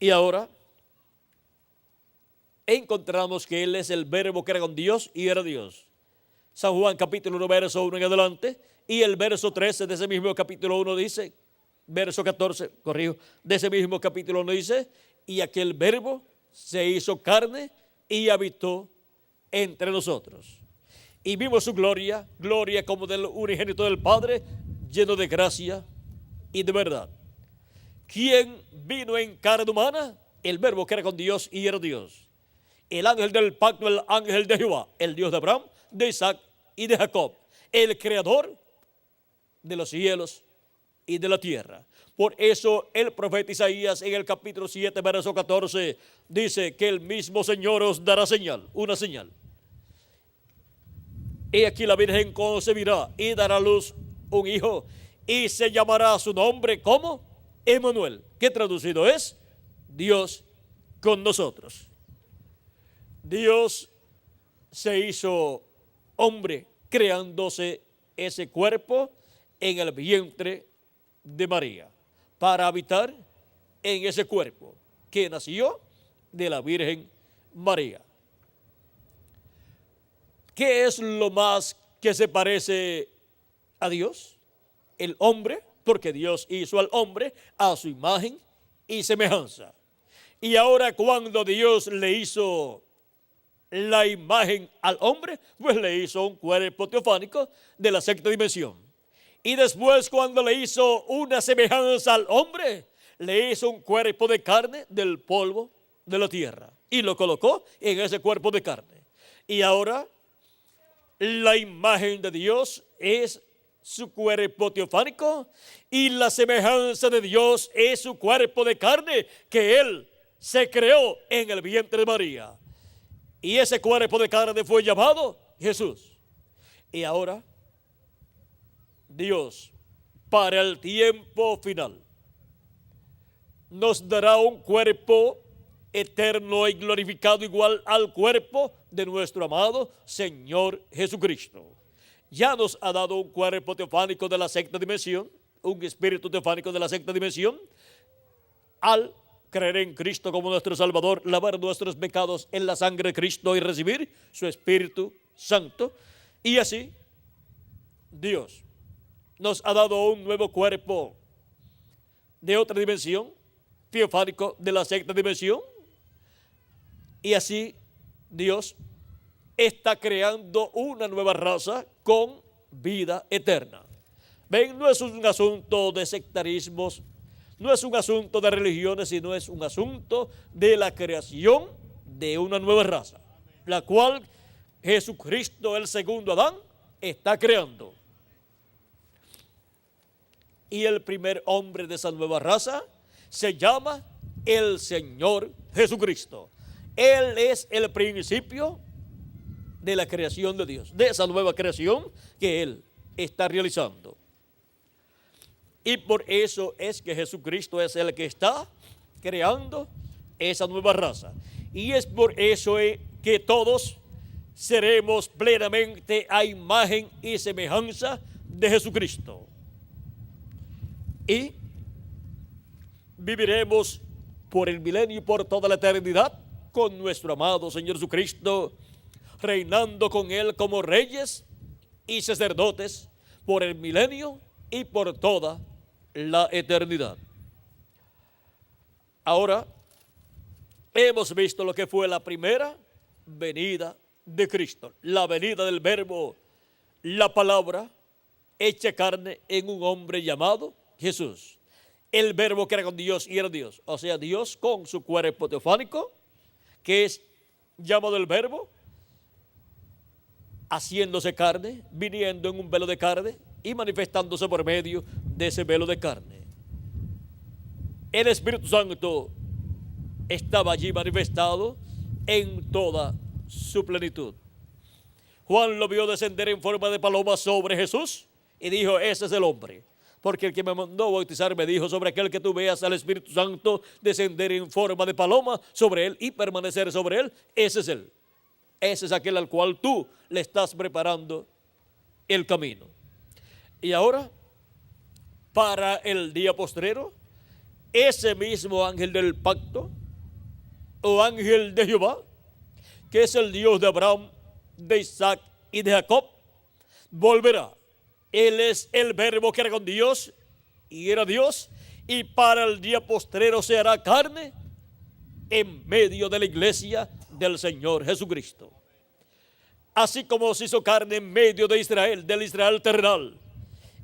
Y ahora encontramos que él es el verbo que era con Dios y era Dios. San Juan capítulo 1 verso 1 en adelante, y el verso 13 de ese mismo capítulo 1 dice, verso 14, corrijo, de ese mismo capítulo 1 dice: y aquel verbo se hizo carne y habitó entre nosotros. Y vimos su gloria, gloria como del unigénito del Padre, lleno de gracia y de verdad. ¿Quién vino en carne humana? El verbo que era con Dios y era Dios. El ángel del pacto, el ángel de Jehová, el Dios de Abraham, de Isaac y de Jacob, el creador de los cielos y de la tierra. Por eso el profeta Isaías en el capítulo 7, verso 14, dice que el mismo Señor os dará señal, una señal. He aquí la Virgen concebirá y dará a luz un hijo, y se llamará su nombre como Emmanuel, que traducido es Dios con nosotros. Dios se hizo hombre creándose ese cuerpo en el vientre de María, para habitar en ese cuerpo que nació de la Virgen María. ¿Qué es lo más que se parece a Dios? El hombre, porque Dios hizo al hombre a su imagen y semejanza. Y ahora cuando Dios le hizo la imagen al hombre, pues le hizo un cuerpo teofánico de la sexta dimensión. Y después cuando le hizo una semejanza al hombre, le hizo un cuerpo de carne del polvo de la tierra y lo colocó en ese cuerpo de carne. Y ahora la imagen de Dios es su cuerpo teofánico y la semejanza de Dios es su cuerpo de carne que Él se creó en el vientre de María. Y ese cuerpo de carne fue llamado Jesús. Y ahora Dios, para el tiempo final, nos dará un cuerpo eterno y glorificado igual al cuerpo de nuestro amado Señor Jesucristo. Ya nos ha dado un cuerpo teofánico de la sexta dimensión, un espíritu teofánico de la sexta dimensión, al creer en Cristo como nuestro Salvador, lavar nuestros pecados en la sangre de Cristo y recibir su Espíritu Santo. Y así, Dios nos ha dado un nuevo cuerpo de otra dimensión, teofánico de la sexta dimensión. Y así, Dios está creando una nueva raza con vida eterna. Ven, no es un asunto de sectarismos, no es un asunto de religiones, sino es un asunto de la creación de una nueva raza, la cual Jesucristo, el segundo Adán, está creando. Y el primer hombre de esa nueva raza se llama el Señor Jesucristo. Él es el principio de la creación de Dios, de esa nueva creación que Él está realizando. Y por eso es que Jesucristo es el que está creando esa nueva raza. Y es por eso que todos seremos plenamente a imagen y semejanza de Jesucristo. Y viviremos por el milenio y por toda la eternidad con nuestro amado Señor Jesucristo, reinando con Él como reyes y sacerdotes por el milenio y por toda la eternidad. Ahora hemos visto lo que fue la primera venida de Cristo, la venida del Verbo, la palabra hecha carne en un hombre llamado Jesús. El Verbo que era con Dios y era Dios, o sea, Dios con su cuerpo teofánico, que es llamado el Verbo, haciéndose carne, viniendo en un velo de carne y manifestándose por medio de ese velo de carne. El Espíritu Santo estaba allí manifestado en toda su plenitud. Juan lo vio descender en forma de paloma sobre Jesús y dijo: ese es el hombre. Porque el que me mandó bautizar me dijo: sobre aquel que tú veas al Espíritu Santo descender en forma de paloma sobre él y permanecer sobre él, ese es él. Ese es aquel al cual tú le estás preparando el camino. Y ahora, para el día postrero, ese mismo ángel del pacto, o ángel de Jehová, que es el Dios de Abraham, de Isaac y de Jacob, volverá. Él es el Verbo que era con Dios y era Dios, y para el día postrero se hará carne en medio de la iglesia del Señor Jesucristo. Así como se hizo carne en medio de Israel, del Israel terrenal,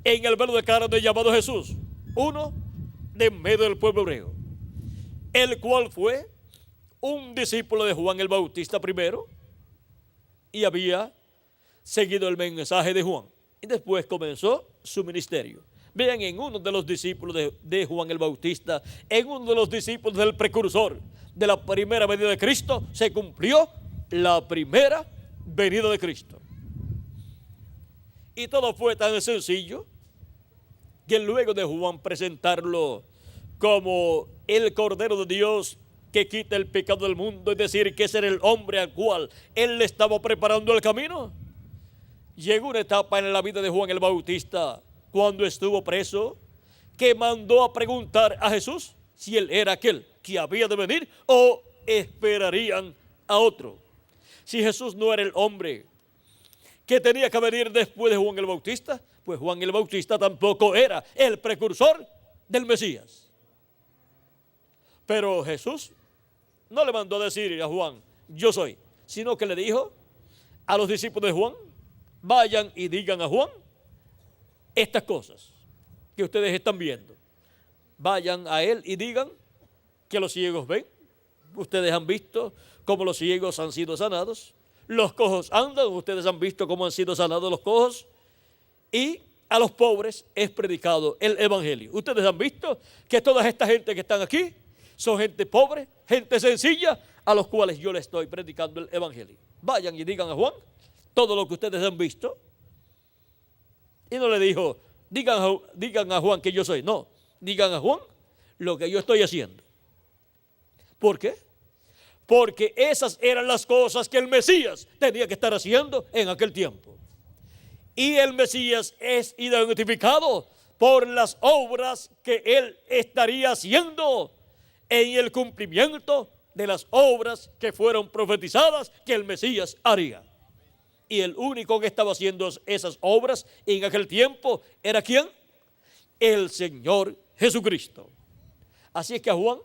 en el velo de carne llamado Jesús, uno de en medio del pueblo hebreo, el cual fue un discípulo de Juan el Bautista primero y había seguido el mensaje de Juan y después comenzó su ministerio. Vean, en uno de los discípulos de Juan el Bautista, en uno de los discípulos del precursor de la primera venida de Cristo, se cumplió la primera venida de Cristo. Y todo fue tan sencillo que luego de Juan presentarlo como el Cordero de Dios que quita el pecado del mundo, es decir, que ese era el hombre al cual él le estaba preparando el camino, llegó una etapa en la vida de Juan el Bautista, cuando estuvo preso, que mandó a preguntar a Jesús si él era aquel que había de venir o esperarían a otro. Si Jesús no era el hombre que tenía que venir después de Juan el Bautista, pues Juan el Bautista tampoco era el precursor del Mesías. Pero Jesús no le mandó a decir a Juan: yo soy, sino que le dijo a los discípulos de Juan: vayan y digan a Juan estas cosas que ustedes están viendo. Vayan a él y digan que los ciegos ven. Ustedes han visto cómo los ciegos han sido sanados. Los cojos andan. Ustedes han visto cómo han sido sanados los cojos. Y a los pobres es predicado el evangelio. Ustedes han visto que toda esta gente que están aquí son gente pobre, gente sencilla, a los cuales yo les estoy predicando el evangelio. Vayan y digan a Juan todo lo que ustedes han visto. Y no le dijo: digan a Juan que yo soy. No, digan a Juan lo que yo estoy haciendo. ¿Por qué? Porque esas eran las cosas que el Mesías tenía que estar haciendo en aquel tiempo. Y el Mesías es identificado por las obras que él estaría haciendo en el cumplimiento de las obras que fueron profetizadas que el Mesías haría. Y el único que estaba haciendo esas obras en aquel tiempo era ¿quién? El Señor Jesucristo. Así es que a Juan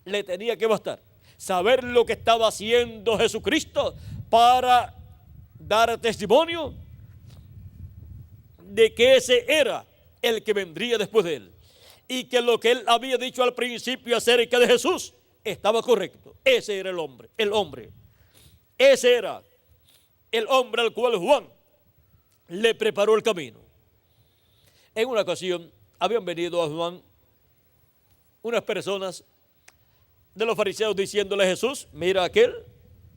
le tenía que bastar saber lo que estaba haciendo Jesucristo para dar testimonio de que ese era el que vendría después de él, y que lo que él había dicho al principio acerca de Jesús estaba correcto. Ese era el hombre. Ese era el hombre al cual Juan le preparó el camino. En una ocasión habían venido a Juan unas personas de los fariseos diciéndole a Jesús: mira, aquel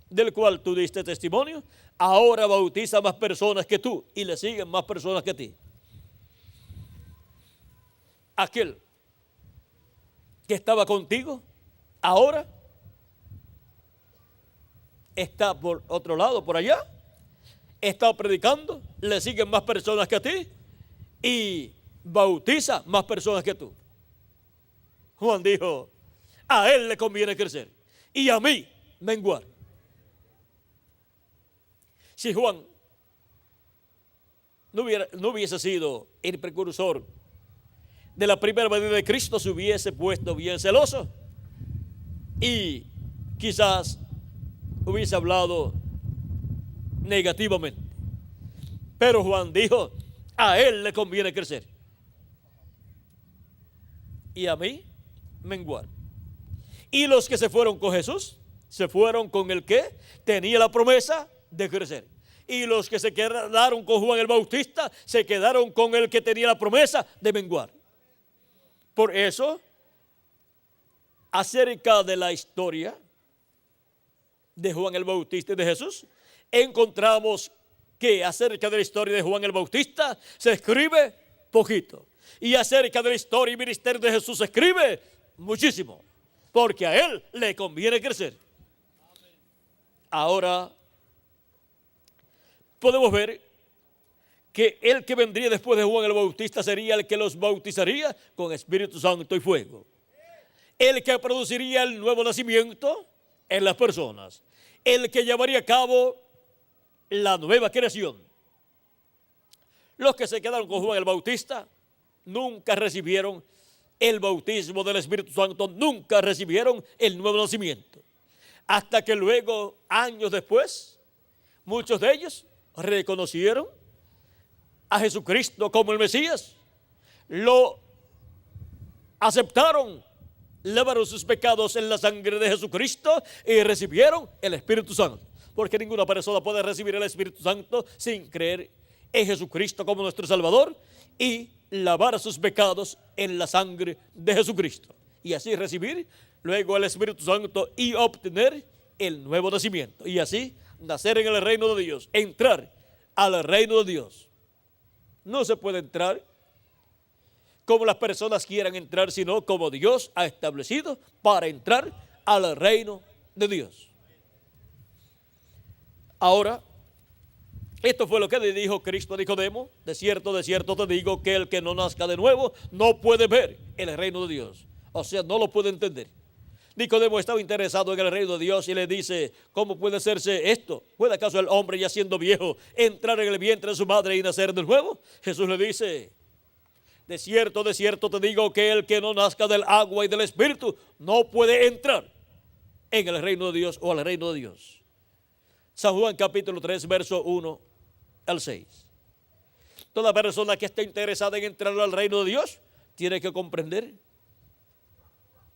del cual tú diste testimonio, ahora bautiza más personas que tú y le siguen más personas que ti. Aquel que estaba contigo ahora está por otro lado, por allá, está predicando, le siguen más personas que a ti y bautiza más personas que tú. Juan dijo, a él le conviene crecer y a mí menguar. Si Juan no hubiese sido el precursor de la primera venida de Cristo, se hubiese puesto bien celoso y quizás hubiese hablado negativamente. Pero Juan dijo, a él le conviene crecer y a mí menguar. Y los que se fueron con Jesús, se fueron con el que tenía la promesa de crecer. Y los que se quedaron con Juan el Bautista, se quedaron con el que tenía la promesa de menguar. Por eso, acerca de la historia de Juan el Bautista y de Jesús, encontramos que acerca de la historia de Juan el Bautista se escribe poquito. Y acerca de la historia y ministerio de Jesús se escribe muchísimo. Porque a él le conviene crecer. Ahora podemos ver que el que vendría después de Juan el Bautista sería el que los bautizaría con Espíritu Santo y fuego. El que produciría el nuevo nacimiento en las personas. El que llevaría a cabo la nueva creación. Los que se quedaron con Juan el Bautista nunca recibieron el bautismo del Espíritu Santo, nunca recibieron el nuevo nacimiento. Hasta que luego, años después, muchos de ellos reconocieron a Jesucristo como el Mesías, lo aceptaron, lavaron sus pecados en la sangre de Jesucristo y recibieron el Espíritu Santo. Porque ninguna persona puede recibir el Espíritu Santo sin creer en Jesucristo como nuestro Salvador y lavar sus pecados en la sangre de Jesucristo. Y así recibir luego el Espíritu Santo y obtener el nuevo nacimiento. Y así nacer en el reino de Dios, entrar al reino de Dios. No se puede entrar como las personas quieran entrar, sino como Dios ha establecido para entrar al reino de Dios. Ahora, esto fue lo que le dijo Cristo a Nicodemo: de cierto te digo que el que no nazca de nuevo no puede ver el reino de Dios. O sea, no lo puede entender. Nicodemo estaba interesado en el reino de Dios y le dice: ¿cómo puede hacerse esto? ¿Puede acaso el hombre, ya siendo viejo, entrar en el vientre de su madre y nacer de nuevo? Jesús le dice: de cierto te digo que el que no nazca del agua y del Espíritu no puede entrar en el reino de Dios o al reino de Dios. San Juan capítulo 3, verso 1 al 6. Toda persona que esté interesada en entrar al reino de Dios tiene que comprender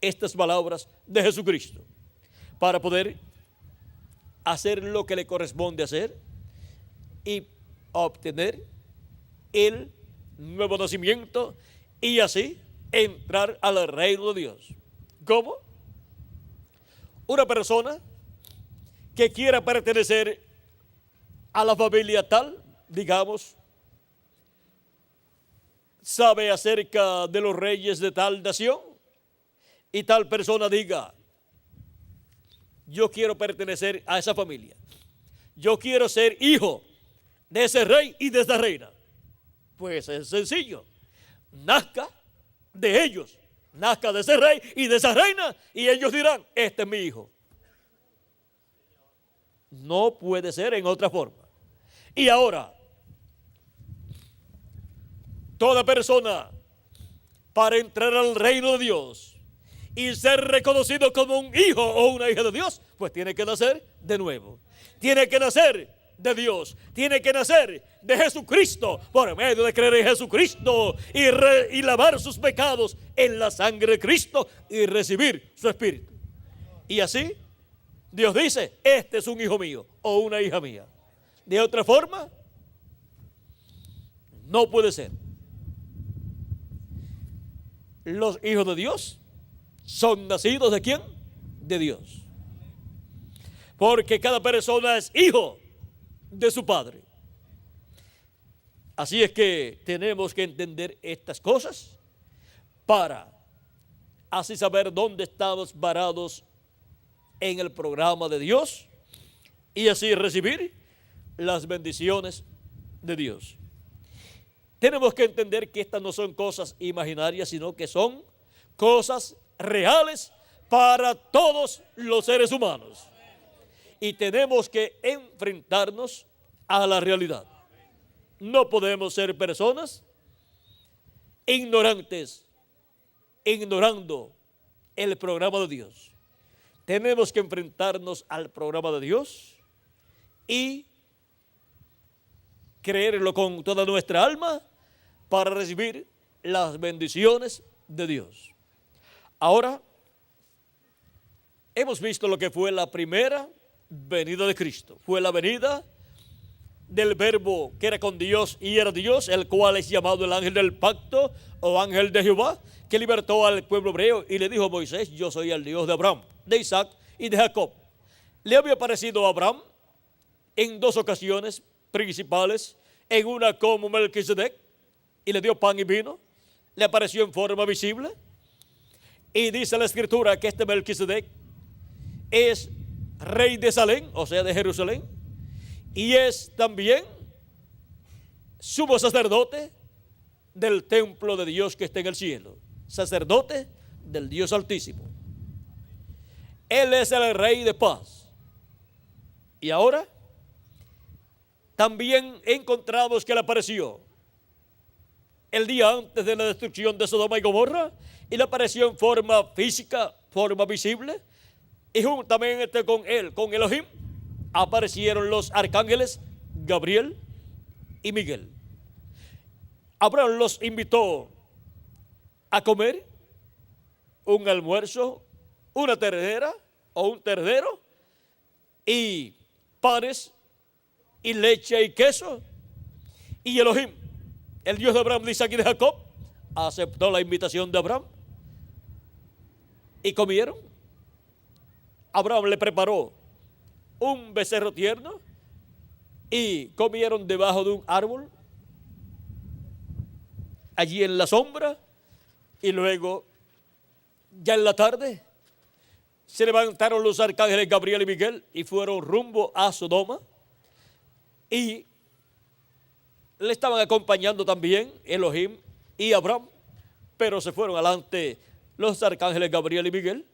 estas palabras de Jesucristo para poder hacer lo que le corresponde hacer y obtener el nuevo nacimiento y así entrar al reino de Dios. ¿Cómo? Una persona que quiera pertenecer a la familia tal, digamos, sabe acerca de los reyes de tal nación, y tal persona diga: yo quiero pertenecer a esa familia, yo quiero ser hijo de ese rey y de esa reina. Pues es sencillo: nazca de ellos, nazca de ese rey y de esa reina, y ellos dirán: este es mi hijo. No puede ser en otra forma. Y ahora, toda persona, para entrar al reino de Dios y ser reconocido como un hijo o una hija de Dios, pues tiene que nacer de nuevo. Tiene que nacer de Dios, tiene que nacer de Jesucristo por medio de creer en Jesucristo y lavar sus pecados en la sangre de Cristo y recibir su Espíritu. Y así Dios dice: este es un hijo mío o una hija mía. De otra forma, no puede ser. Los hijos de Dios son nacidos ¿de quién? De Dios. Porque cada persona es hijo de su padre. Así es que tenemos que entender estas cosas para así saber dónde estamos parados en el programa de Dios y así recibir las bendiciones de Dios. Tenemos que entender que estas no son cosas imaginarias, sino que son cosas reales para todos los seres humanos. Y tenemos que enfrentarnos a la realidad. No podemos ser personas ignorantes, ignorando el programa de Dios. Tenemos que enfrentarnos al programa de Dios y creerlo con toda nuestra alma para recibir las bendiciones de Dios. Ahora, hemos visto lo que fue la primera venida de Cristo. Fue la venida del verbo que era con Dios y era Dios, el cual es llamado el ángel del pacto o ángel de Jehová, que libertó al pueblo hebreo y le dijo a Moisés: yo soy el Dios de Abraham, de Isaac y de Jacob. Le había aparecido a Abraham en dos ocasiones principales, en una como Melquisedec, y le dio pan y vino, le apareció en forma visible, y dice la escritura que este Melquisedec es rey de Salem, o sea de Jerusalén, y es también sumo sacerdote del templo de Dios que está en el cielo, sacerdote del Dios Altísimo. Él es el rey de paz. Y ahora también encontramos que le apareció el día antes de la destrucción de Sodoma y Gomorra, y le apareció en forma física, forma visible, y juntamente con él, con Elohim, aparecieron los arcángeles Gabriel y Miguel. Abraham los invitó a comer un almuerzo, una ternera o un ternero, y panes y leche y queso. Y Elohim, el Dios de Abraham, de Isaac y de Jacob, aceptó la invitación de Abraham y comieron. Abraham le preparó un becerro tierno y comieron debajo de un árbol, allí en la sombra, y luego, ya en la tarde, se levantaron los arcángeles Gabriel y Miguel y fueron rumbo a Sodoma, y le estaban acompañando también Elohim y Abraham, pero se fueron adelante los arcángeles Gabriel y Miguel,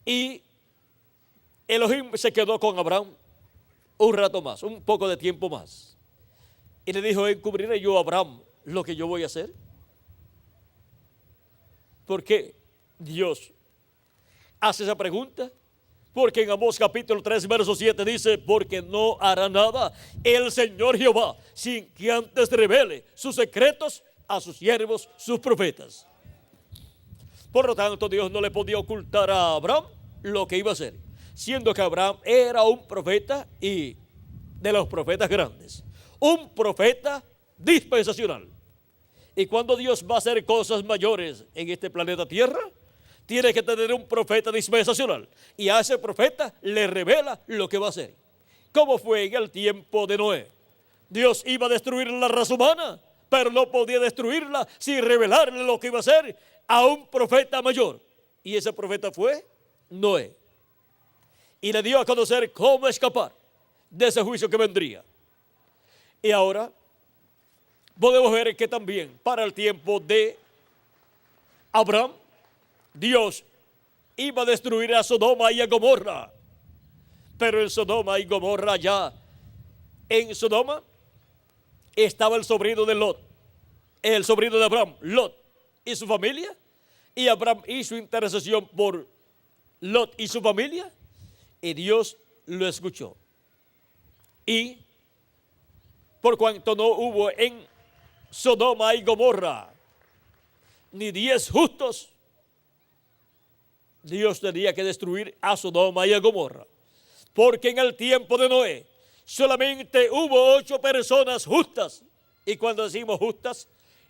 y Elohim se quedó con Abraham un rato más, un poco de tiempo más, y le dijo: ¿encubriré yo a Abraham lo que yo voy a hacer? ¿Por qué Dios hace esa pregunta? Porque en Amós capítulo 3 verso 7 dice: porque no hará nada el Señor Jehová sin que antes revele sus secretos a sus siervos, sus profetas. Por lo tanto, Dios no le podía ocultar a Abraham lo que iba a hacer, siendo que Abraham era un profeta, y de los profetas grandes, un profeta dispensacional. Y cuando Dios va a hacer cosas mayores en este planeta Tierra, tiene que tener un profeta dispensacional, y a ese profeta le revela lo que va a hacer. ¿Cómo fue en el tiempo de Noé? Dios iba a destruir la raza humana, pero no podía destruirla sin revelarle lo que iba a hacer a un profeta mayor, y ese profeta fue Noé, y le dio a conocer cómo escapar de ese juicio que vendría. Y ahora podemos ver que también para el tiempo de Abraham, Dios iba a destruir a Sodoma y a Gomorra, pero en Sodoma y Gomorra, ya en Sodoma, estaba el sobrino de Lot, el sobrino de Abraham, Lot y su familia, y Abraham hizo intercesión por Lot y su familia, y Dios lo escuchó. Y por cuanto no hubo en Sodoma y Gomorra ni 10 justos, Dios tenía que destruir a Sodoma y a Gomorra, porque en el tiempo de Noé solamente hubo 8 personas justas, y cuando decimos justas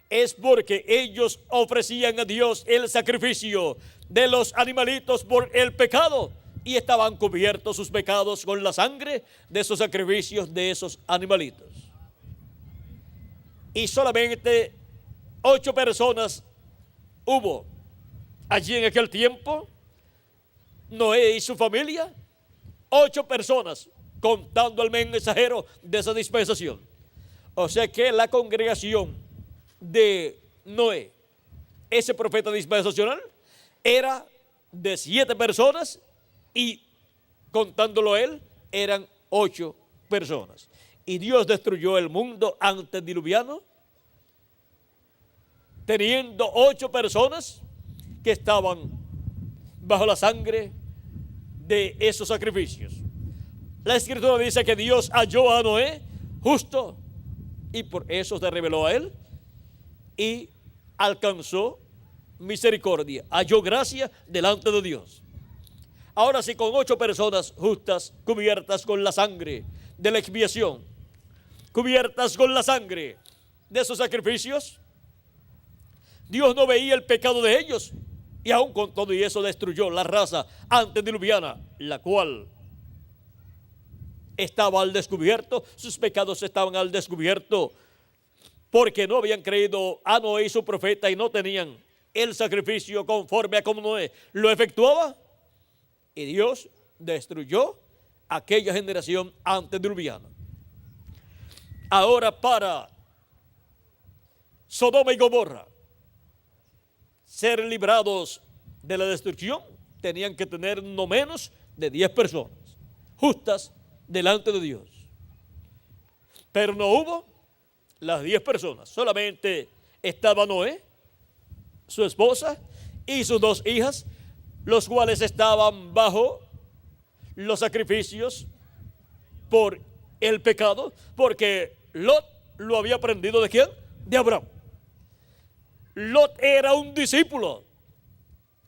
es porque ellos ofrecían a Dios el sacrificio de los animalitos por el pecado, y estaban cubiertos sus pecados con la sangre de esos sacrificios de esos animalitos. Y solamente 8 personas hubo allí en aquel tiempo, Noé y su familia, 8 personas, contando al mensajero de esa dispensación. O sea que la congregación de Noé, ese profeta dispensacional, era de 7 personas y contándolo él eran 8 personas. Y Dios destruyó el mundo antediluviano teniendo 8 personas que estaban bajo la sangre de esos sacrificios. La Escritura dice que Dios halló a Noé justo y por eso se reveló a él y alcanzó misericordia, halló gracia delante de Dios. Ahora sí, con 8 personas justas cubiertas con la sangre de la expiación, cubiertas con la sangre de esos sacrificios, Dios no veía el pecado de ellos y aún con todo y eso destruyó la raza antediluviana, la cual estaba al descubierto. Sus pecados estaban al descubierto porque no habían creído a Noé y su profeta y no tenían el sacrificio conforme a como Noé lo efectuaba. Y Dios destruyó aquella generación antediluviana. Ahora para Sodoma y Gomorra ser librados de la destrucción, tenían que tener no menos de 10 personas justas delante de Dios. Pero no hubo las 10 personas, solamente estaba Noé, su esposa y sus 2 hijas, los cuales estaban bajo los sacrificios por el pecado, porque Lot lo había aprendido ¿de quién? De Abraham. Lot era un discípulo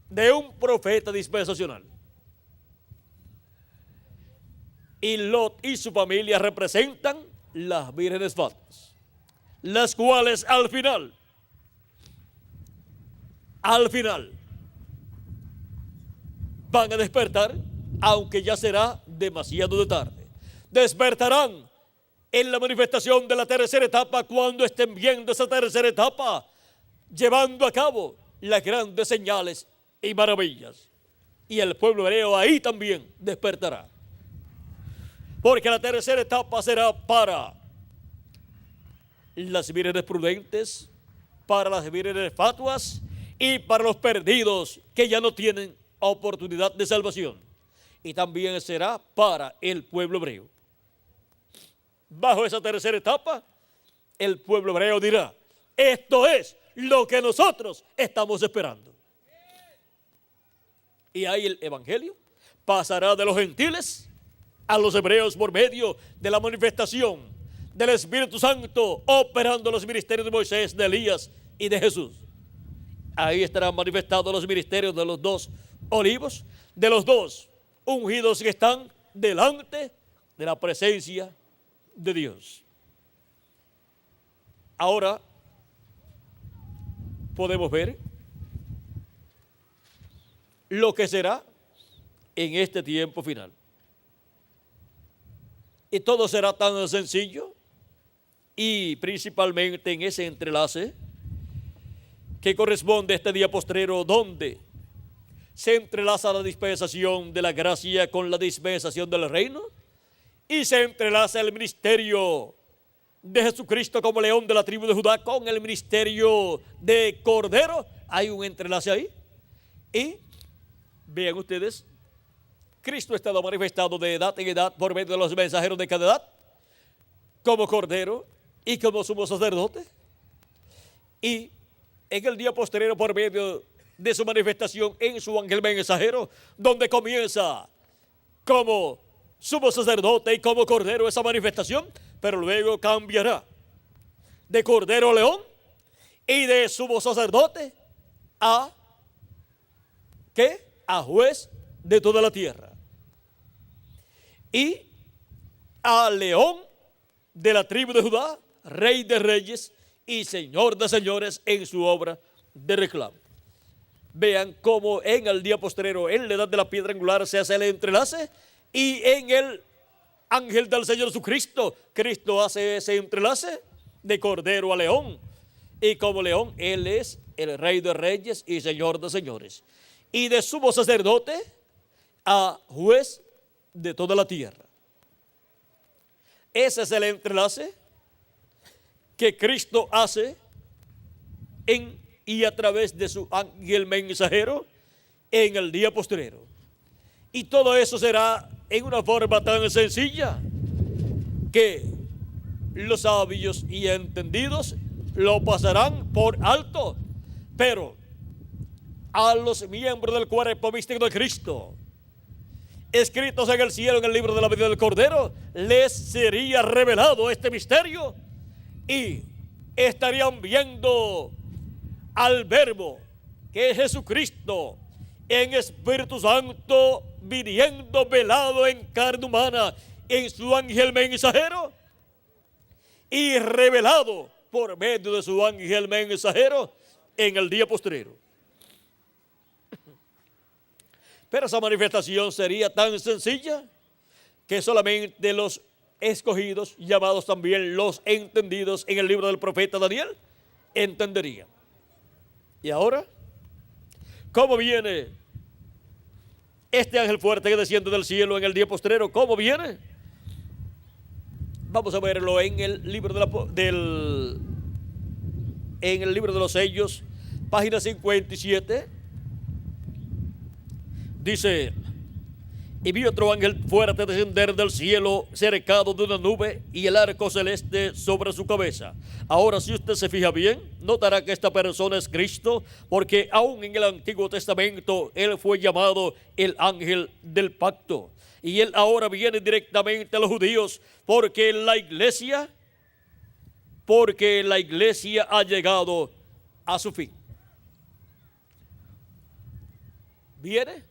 de un profeta dispensacional. Y Lot y su familia representan las vírgenes falsas, las cuales al final, van a despertar, aunque ya será demasiado de tarde. Despertarán en la manifestación de la tercera etapa cuando estén viendo esa tercera etapa, llevando a cabo las grandes señales y maravillas. Y el pueblo hebreo ahí también despertará. Porque la tercera etapa será para las vírgenes prudentes, para las vírgenes fatuas y para los perdidos que ya no tienen oportunidad de salvación. Y también será para el pueblo hebreo. Bajo esa tercera etapa, el pueblo hebreo dirá: esto es lo que nosotros estamos esperando. Y ahí el evangelio pasará de los gentiles a los hebreos por medio de la manifestación del Espíritu Santo operando los ministerios de Moisés, de Elías y de Jesús. Ahí estarán manifestados los ministerios de los 2 olivos, de los 2 ungidos que están delante de la presencia de Dios. Ahora podemos ver lo que será en este tiempo final. Y todo será tan sencillo y principalmente en ese entrelace que corresponde a este día postrero, donde se entrelaza la dispensación de la gracia con la dispensación del reino y se entrelaza el ministerio de Jesucristo como león de la tribu de Judá con el ministerio de Cordero. Hay un entrelace ahí. Y vean ustedes, Cristo ha estado manifestado de edad en edad por medio de los mensajeros de cada edad, como Cordero y como sumo sacerdote. Y en el día posterior por medio de su manifestación en su ángel mensajero, donde comienza como sumo sacerdote y como Cordero esa manifestación, pero luego cambiará de Cordero a León y de sumo sacerdote a ¿qué? A juez de toda la tierra y a León de la tribu de Judá, Rey de reyes y Señor de señores en su obra de reclamo. Vean cómo en el día postrero, en la edad de la piedra angular, se hace el entrelace, y en el ángel del Señor Jesucristo, Cristo hace ese entrelace de Cordero a León. Y como León, Él es el Rey de reyes y Señor de señores. Y de sumo sacerdote a juez de toda la tierra. Ese es el entrelace que Cristo hace en y a través de su ángel mensajero en el día postrero. Y todo eso será en una forma tan sencilla que los sabios y entendidos lo pasarán por alto, pero a los miembros del cuerpo místico de Cristo, escritos en el cielo en el libro de la vida del Cordero, les sería revelado este misterio y estarían viendo al Verbo, que es Jesucristo, en Espíritu Santo, viniendo velado en carne humana en su ángel mensajero y revelado por medio de su ángel mensajero en el día postrero. Pero esa manifestación sería tan sencilla que solamente los escogidos, llamados también los entendidos en el libro del profeta Daniel, entenderían. Y ahora, ¿cómo viene este ángel fuerte que desciende del cielo en el día postrero? ¿Cómo viene? Vamos a verlo en el libro en el libro de los sellos, página 57. Dice: y vi otro ángel fuerte descender del cielo, cercado de una nube, y el arco celeste sobre su cabeza. Ahora, si usted se fija bien, notará que esta persona es Cristo, porque aún en el Antiguo Testamento él fue llamado el ángel del pacto. Y él ahora viene directamente a los judíos, porque la iglesia ha llegado a su fin. Viene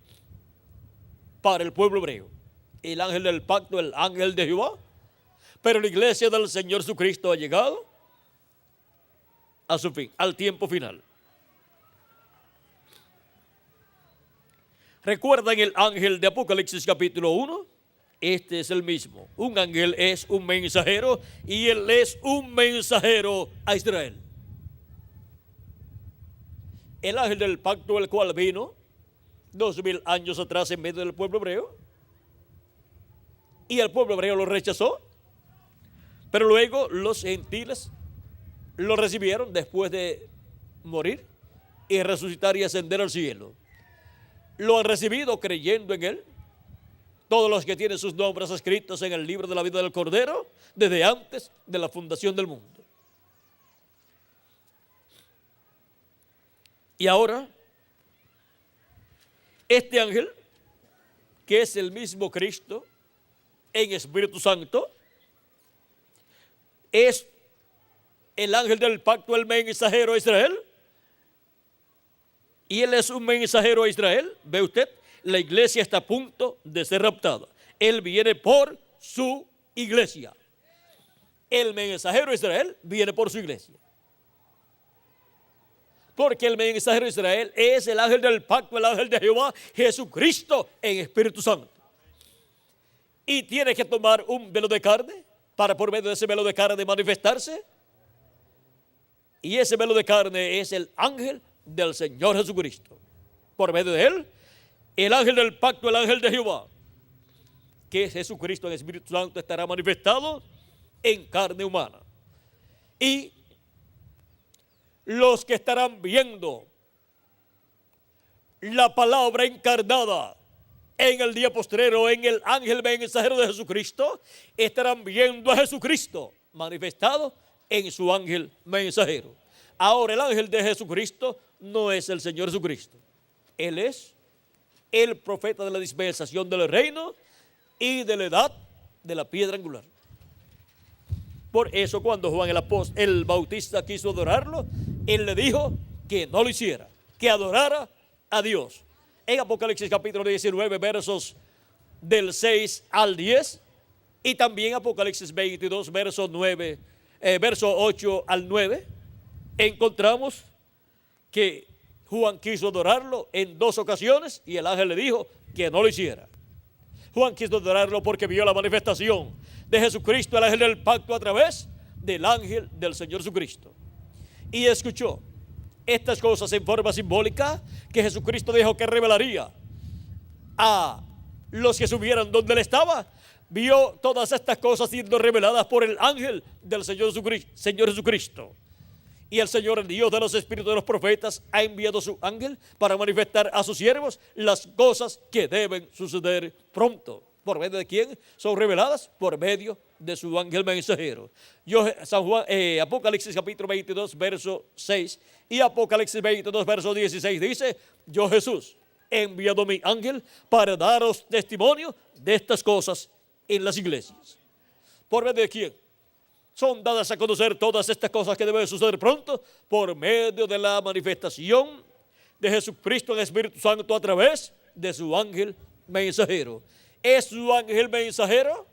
para el pueblo hebreo, el ángel del pacto, el ángel de Jehová, pero la iglesia del Señor Jesucristo ha llegado a su fin, al tiempo final. ¿Recuerdan el ángel de Apocalipsis capítulo 1? Este es el mismo. Un ángel es un mensajero y él es un mensajero a Israel. El ángel del pacto, el cual vino 2000 años atrás en medio del pueblo hebreo, y el pueblo hebreo lo rechazó, pero luego los gentiles lo recibieron después de morir y resucitar y ascender al cielo. Lo han recibido creyendo en él todos los que tienen sus nombres escritos en el libro de la vida del Cordero desde antes de la fundación del mundo. Y ahora, este ángel, que es el mismo Cristo en Espíritu Santo, es el ángel del pacto, el mensajero a Israel. Y él es un mensajero a Israel. ¿Ve usted? La iglesia está a punto de ser raptada. Él viene por su iglesia. El mensajero a Israel viene por su iglesia. Porque el mensajero de Israel es el ángel del pacto, el ángel de Jehová, Jesucristo en Espíritu Santo. Y tiene que tomar un velo de carne para por medio de ese velo de carne manifestarse. Y ese velo de carne es el ángel del Señor Jesucristo. Por medio de él, el ángel del pacto, el ángel de Jehová, que es Jesucristo en Espíritu Santo, estará manifestado en carne humana. Y los que estarán viendo la palabra encarnada en el día postrero, en el ángel mensajero de Jesucristo, estarán viendo a Jesucristo manifestado en su ángel mensajero. Ahora, el ángel de Jesucristo no es el Señor Jesucristo. Él es el profeta de la dispensación del reino y de la edad de la piedra angular. Por eso, cuando Juan el Bautista quiso adorarlo, él le dijo que no lo hiciera, que adorara a Dios. En Apocalipsis capítulo 19, versos del 6 al 10, y también Apocalipsis 22, verso 8 al 9, encontramos que Juan quiso adorarlo en 2 ocasiones y el ángel le dijo que no lo hiciera. Juan quiso adorarlo porque vio la manifestación de Jesucristo, el ángel del pacto, a través del ángel del Señor Jesucristo. Y escuchó estas cosas en forma simbólica que Jesucristo dijo que revelaría a los que subieran donde él estaba. Vio todas estas cosas siendo reveladas por el ángel del Señor Jesucristo. Y el Señor, el Dios de los espíritus de los profetas, ha enviado su ángel para manifestar a sus siervos las cosas que deben suceder pronto. ¿Por medio de quién son reveladas? Por medio de su ángel mensajero. Apocalipsis capítulo 22, verso 6 y Apocalipsis 22, verso 16 dice: yo, Jesús, he enviado mi ángel para daros testimonio de estas cosas en las iglesias. ¿Por medio de quién son dadas a conocer todas estas cosas que deben suceder pronto? Por medio de la manifestación de Jesucristo en Espíritu Santo a través de su ángel mensajero. Es su ángel mensajero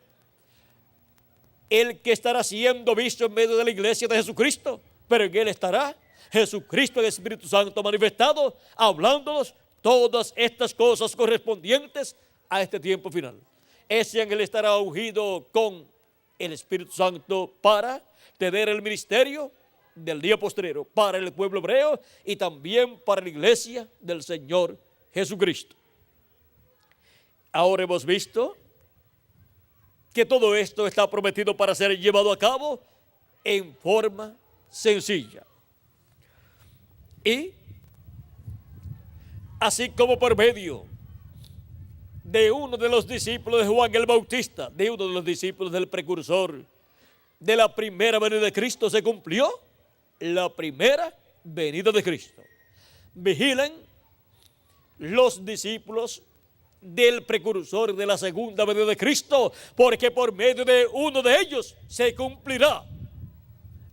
el que estará siendo visto en medio de la iglesia de Jesucristo, pero en él estará Jesucristo en Espíritu Santo manifestado, hablándonos todas estas cosas correspondientes a este tiempo final. Ese ángel estará ungido con el Espíritu Santo para tener el ministerio del día postrero para el pueblo hebreo y también para la iglesia del Señor Jesucristo. Ahora hemos visto que todo esto está prometido para ser llevado a cabo en forma sencilla. Y así como por medio de uno de los discípulos de Juan el Bautista, de uno de los discípulos del precursor de la primera venida de Cristo, se cumplió la primera venida de Cristo. Vigilen los discípulos del precursor de la segunda venida de Cristo, porque por medio de uno de ellos se cumplirá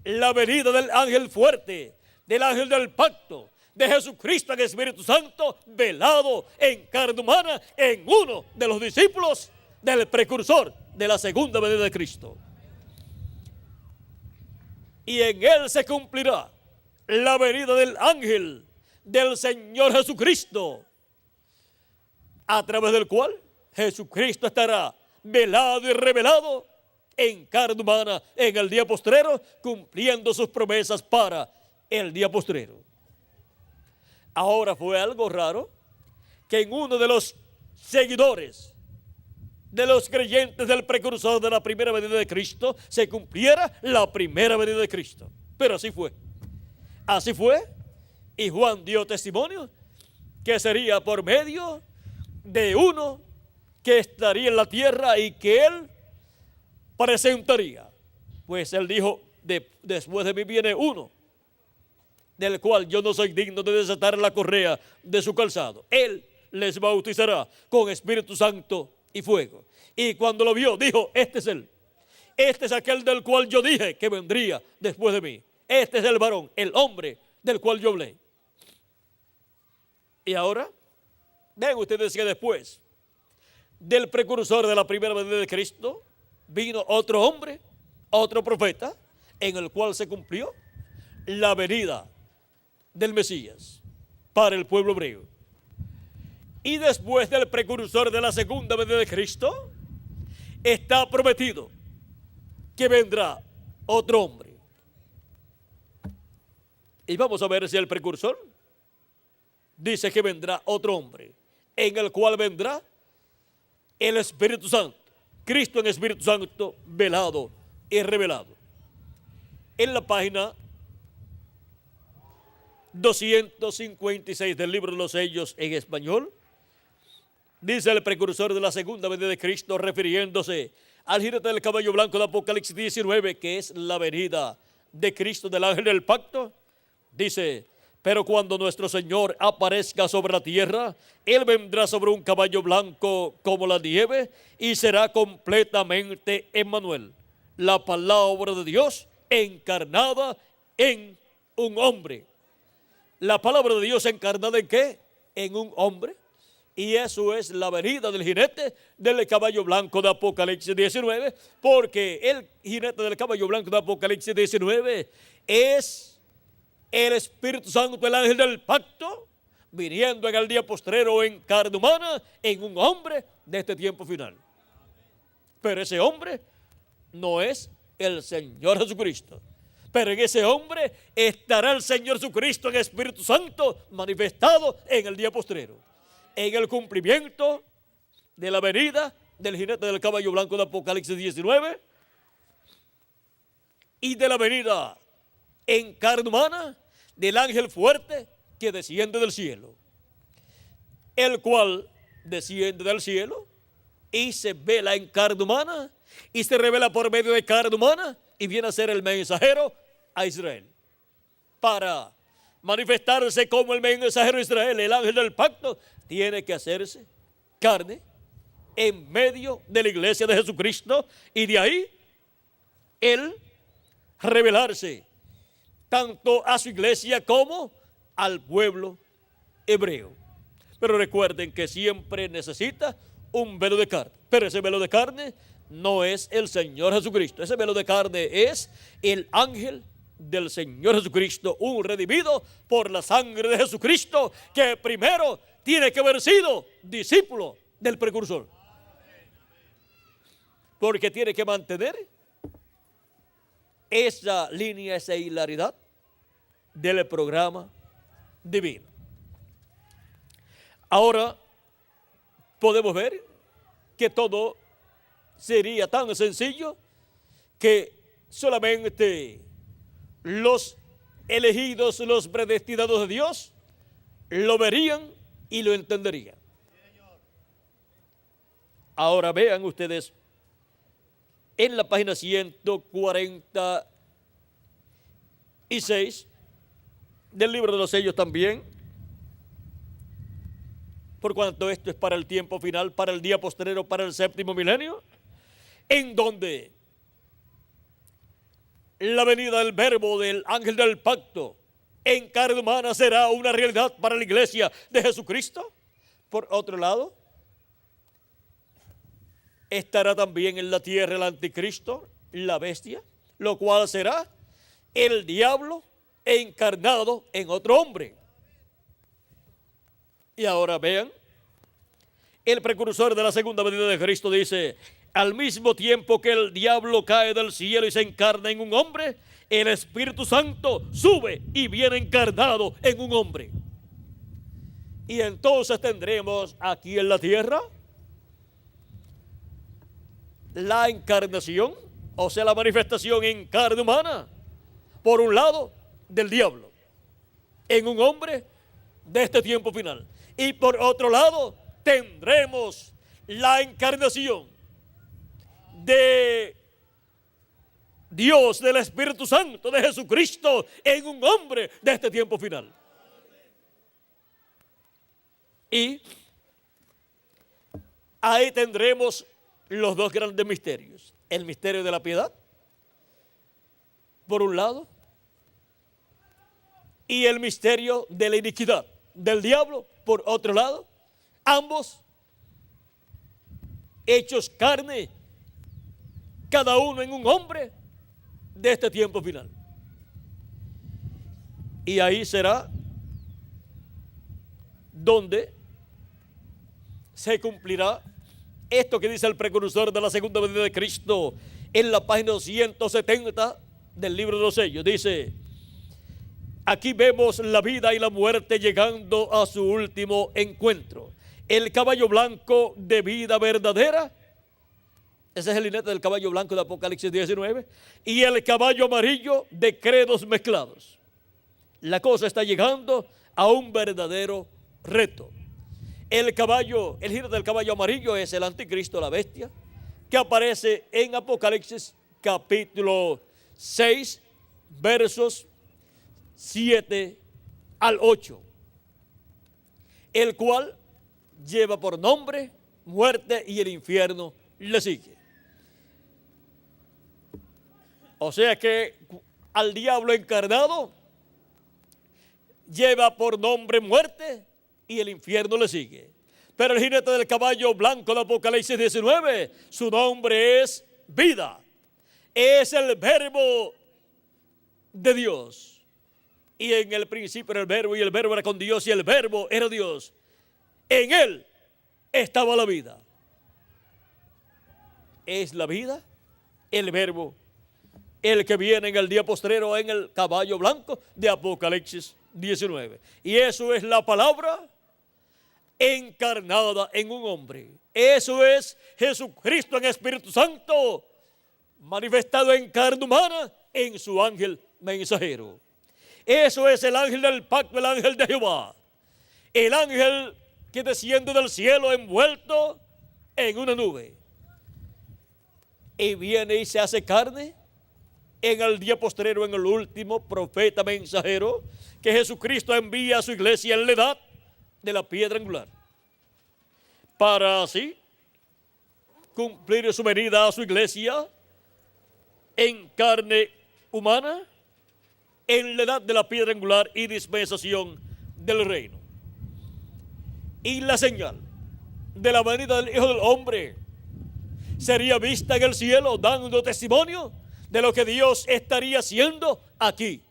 la venida del ángel fuerte, del ángel del pacto, de Jesucristo en Espíritu Santo, velado en carne humana en uno de los discípulos del precursor de la segunda venida de Cristo. Y en él se cumplirá la venida del ángel del Señor Jesucristo, a través del cual Jesucristo estará velado y revelado en carne humana en el día postrero, cumpliendo sus promesas para el día postrero. Ahora fue algo raro que en uno de los seguidores de los creyentes del precursor de la primera venida de Cristo se cumpliera la primera venida de Cristo. Pero así fue. Así fue. Y Juan dio testimonio que sería por medio de uno que estaría en la tierra y que él presentaría. Pues él dijo: después de mí viene uno, del cual yo no soy digno de desatar la correa de su calzado. Él les bautizará con Espíritu Santo y fuego. Y cuando lo vio, dijo: este es él. Este es aquel del cual yo dije que vendría después de mí. Este es el varón, el hombre del cual yo hablé. Y ahora, ven ustedes que después del precursor de la primera venida de Cristo, vino otro hombre, otro profeta, en el cual se cumplió la venida del Mesías para el pueblo hebreo. Y después del precursor de la segunda venida de Cristo, está prometido que vendrá otro hombre. Y vamos a ver si el precursor dice que vendrá otro hombre, en el cual vendrá el Espíritu Santo, Cristo en Espíritu Santo, velado y revelado. En la página 256 del libro de los sellos en español, dice el precursor de la segunda venida de Cristo, refiriéndose al jinete del caballo blanco de Apocalipsis 19, que es la venida de Cristo, del ángel del pacto, dice: pero cuando nuestro Señor aparezca sobre la tierra, Él vendrá sobre un caballo blanco como la nieve y será completamente Emmanuel, la palabra de Dios encarnada en un hombre. La palabra de Dios encarnada ¿en qué? En un hombre. Y eso es la venida del jinete del caballo blanco de Apocalipsis 19, porque el jinete del caballo blanco de Apocalipsis 19 es el Espíritu Santo, el ángel del pacto, viniendo en el día postrero en carne humana, en un hombre de este tiempo final. Pero ese hombre no es el Señor Jesucristo. Pero en ese hombre estará el Señor Jesucristo en Espíritu Santo manifestado en el día postrero, en el cumplimiento de la venida del jinete del caballo blanco de Apocalipsis 19 y de la venida en carne humana del ángel fuerte que desciende del cielo, el cual desciende del cielo y se vela en carne humana y se revela por medio de carne humana y viene a ser el mensajero a Israel para manifestarse como el mensajero de Israel. El ángel del pacto tiene que hacerse carne en medio de la iglesia de Jesucristo y de ahí él revelarse tanto a su iglesia como al pueblo hebreo. Pero recuerden que siempre necesita un velo de carne, pero ese velo de carne no es el Señor Jesucristo. Ese velo de carne es el ángel del Señor Jesucristo, un redimido por la sangre de Jesucristo, que primero tiene que haber sido discípulo del precursor, porque tiene que mantener esa línea, esa hilaridad del programa divino. Ahora podemos ver que todo sería tan sencillo que solamente los elegidos, los predestinados de Dios, lo verían y lo entenderían. Ahora vean ustedes en la página 146 del libro de los sellos también, por cuanto esto es para el tiempo final, para el día postrero, para el séptimo milenio, en donde la venida del verbo del ángel del pacto en carne humana será una realidad para la iglesia de Jesucristo. Por otro lado, estará también en la tierra el anticristo, la bestia, lo cual será el diablo encarnado en otro hombre. Y ahora vean, el precursor de la segunda venida de Cristo dice: al mismo tiempo que el diablo cae del cielo y se encarna en un hombre, el Espíritu Santo sube y viene encarnado en un hombre. Y entonces tendremos aquí en la tierra la encarnación, o sea, la manifestación en carne humana, por un lado, del diablo, en un hombre de este tiempo final. Y por otro lado, tendremos la encarnación de Dios, del Espíritu Santo, de Jesucristo, en un hombre de este tiempo final. Y ahí tendremos los dos grandes misterios: el misterio de la piedad, por un lado, y el misterio de la iniquidad del diablo, por otro lado, ambos hechos carne, cada uno en un hombre de este tiempo final. Y ahí será donde se cumplirá esto que dice el precursor de la segunda venida de Cristo en la página 170 del libro de los sellos. Dice: aquí vemos la vida y la muerte llegando a su último encuentro. El caballo blanco de vida verdadera, ese es el jinete del caballo blanco de Apocalipsis 19, y el caballo amarillo de credos mezclados. La cosa está llegando a un verdadero reto. El jinete del caballo amarillo es el anticristo, la bestia, que aparece en Apocalipsis capítulo 6, versos 7 al 8, el cual lleva por nombre muerte y el infierno le sigue. O sea que al diablo encarnado lleva por nombre muerte y el infierno le sigue. Pero el jinete del caballo blanco de Apocalipsis 19, su nombre es vida. Es el verbo de Dios. Y en el principio era el verbo, y el verbo era con Dios, y el verbo era Dios. En él estaba la vida. Es la vida, el verbo, el que viene en el día postrero en el caballo blanco de Apocalipsis 19. Y eso es la palabra encarnada en un hombre. Eso es Jesucristo en Espíritu Santo, manifestado en carne humana en su ángel mensajero. Eso es el ángel del pacto, el ángel de Jehová. El ángel que desciende del cielo envuelto en una nube. Y viene y se hace carne en el día postrero, en el último profeta mensajero que Jesucristo envía a su iglesia en la edad de la piedra angular, para así cumplir su venida a su iglesia en carne humana, en la edad de la piedra angular y dispensación del reino. Y la señal de la venida del Hijo del Hombre sería vista en el cielo, dando testimonio de lo que Dios estaría haciendo aquí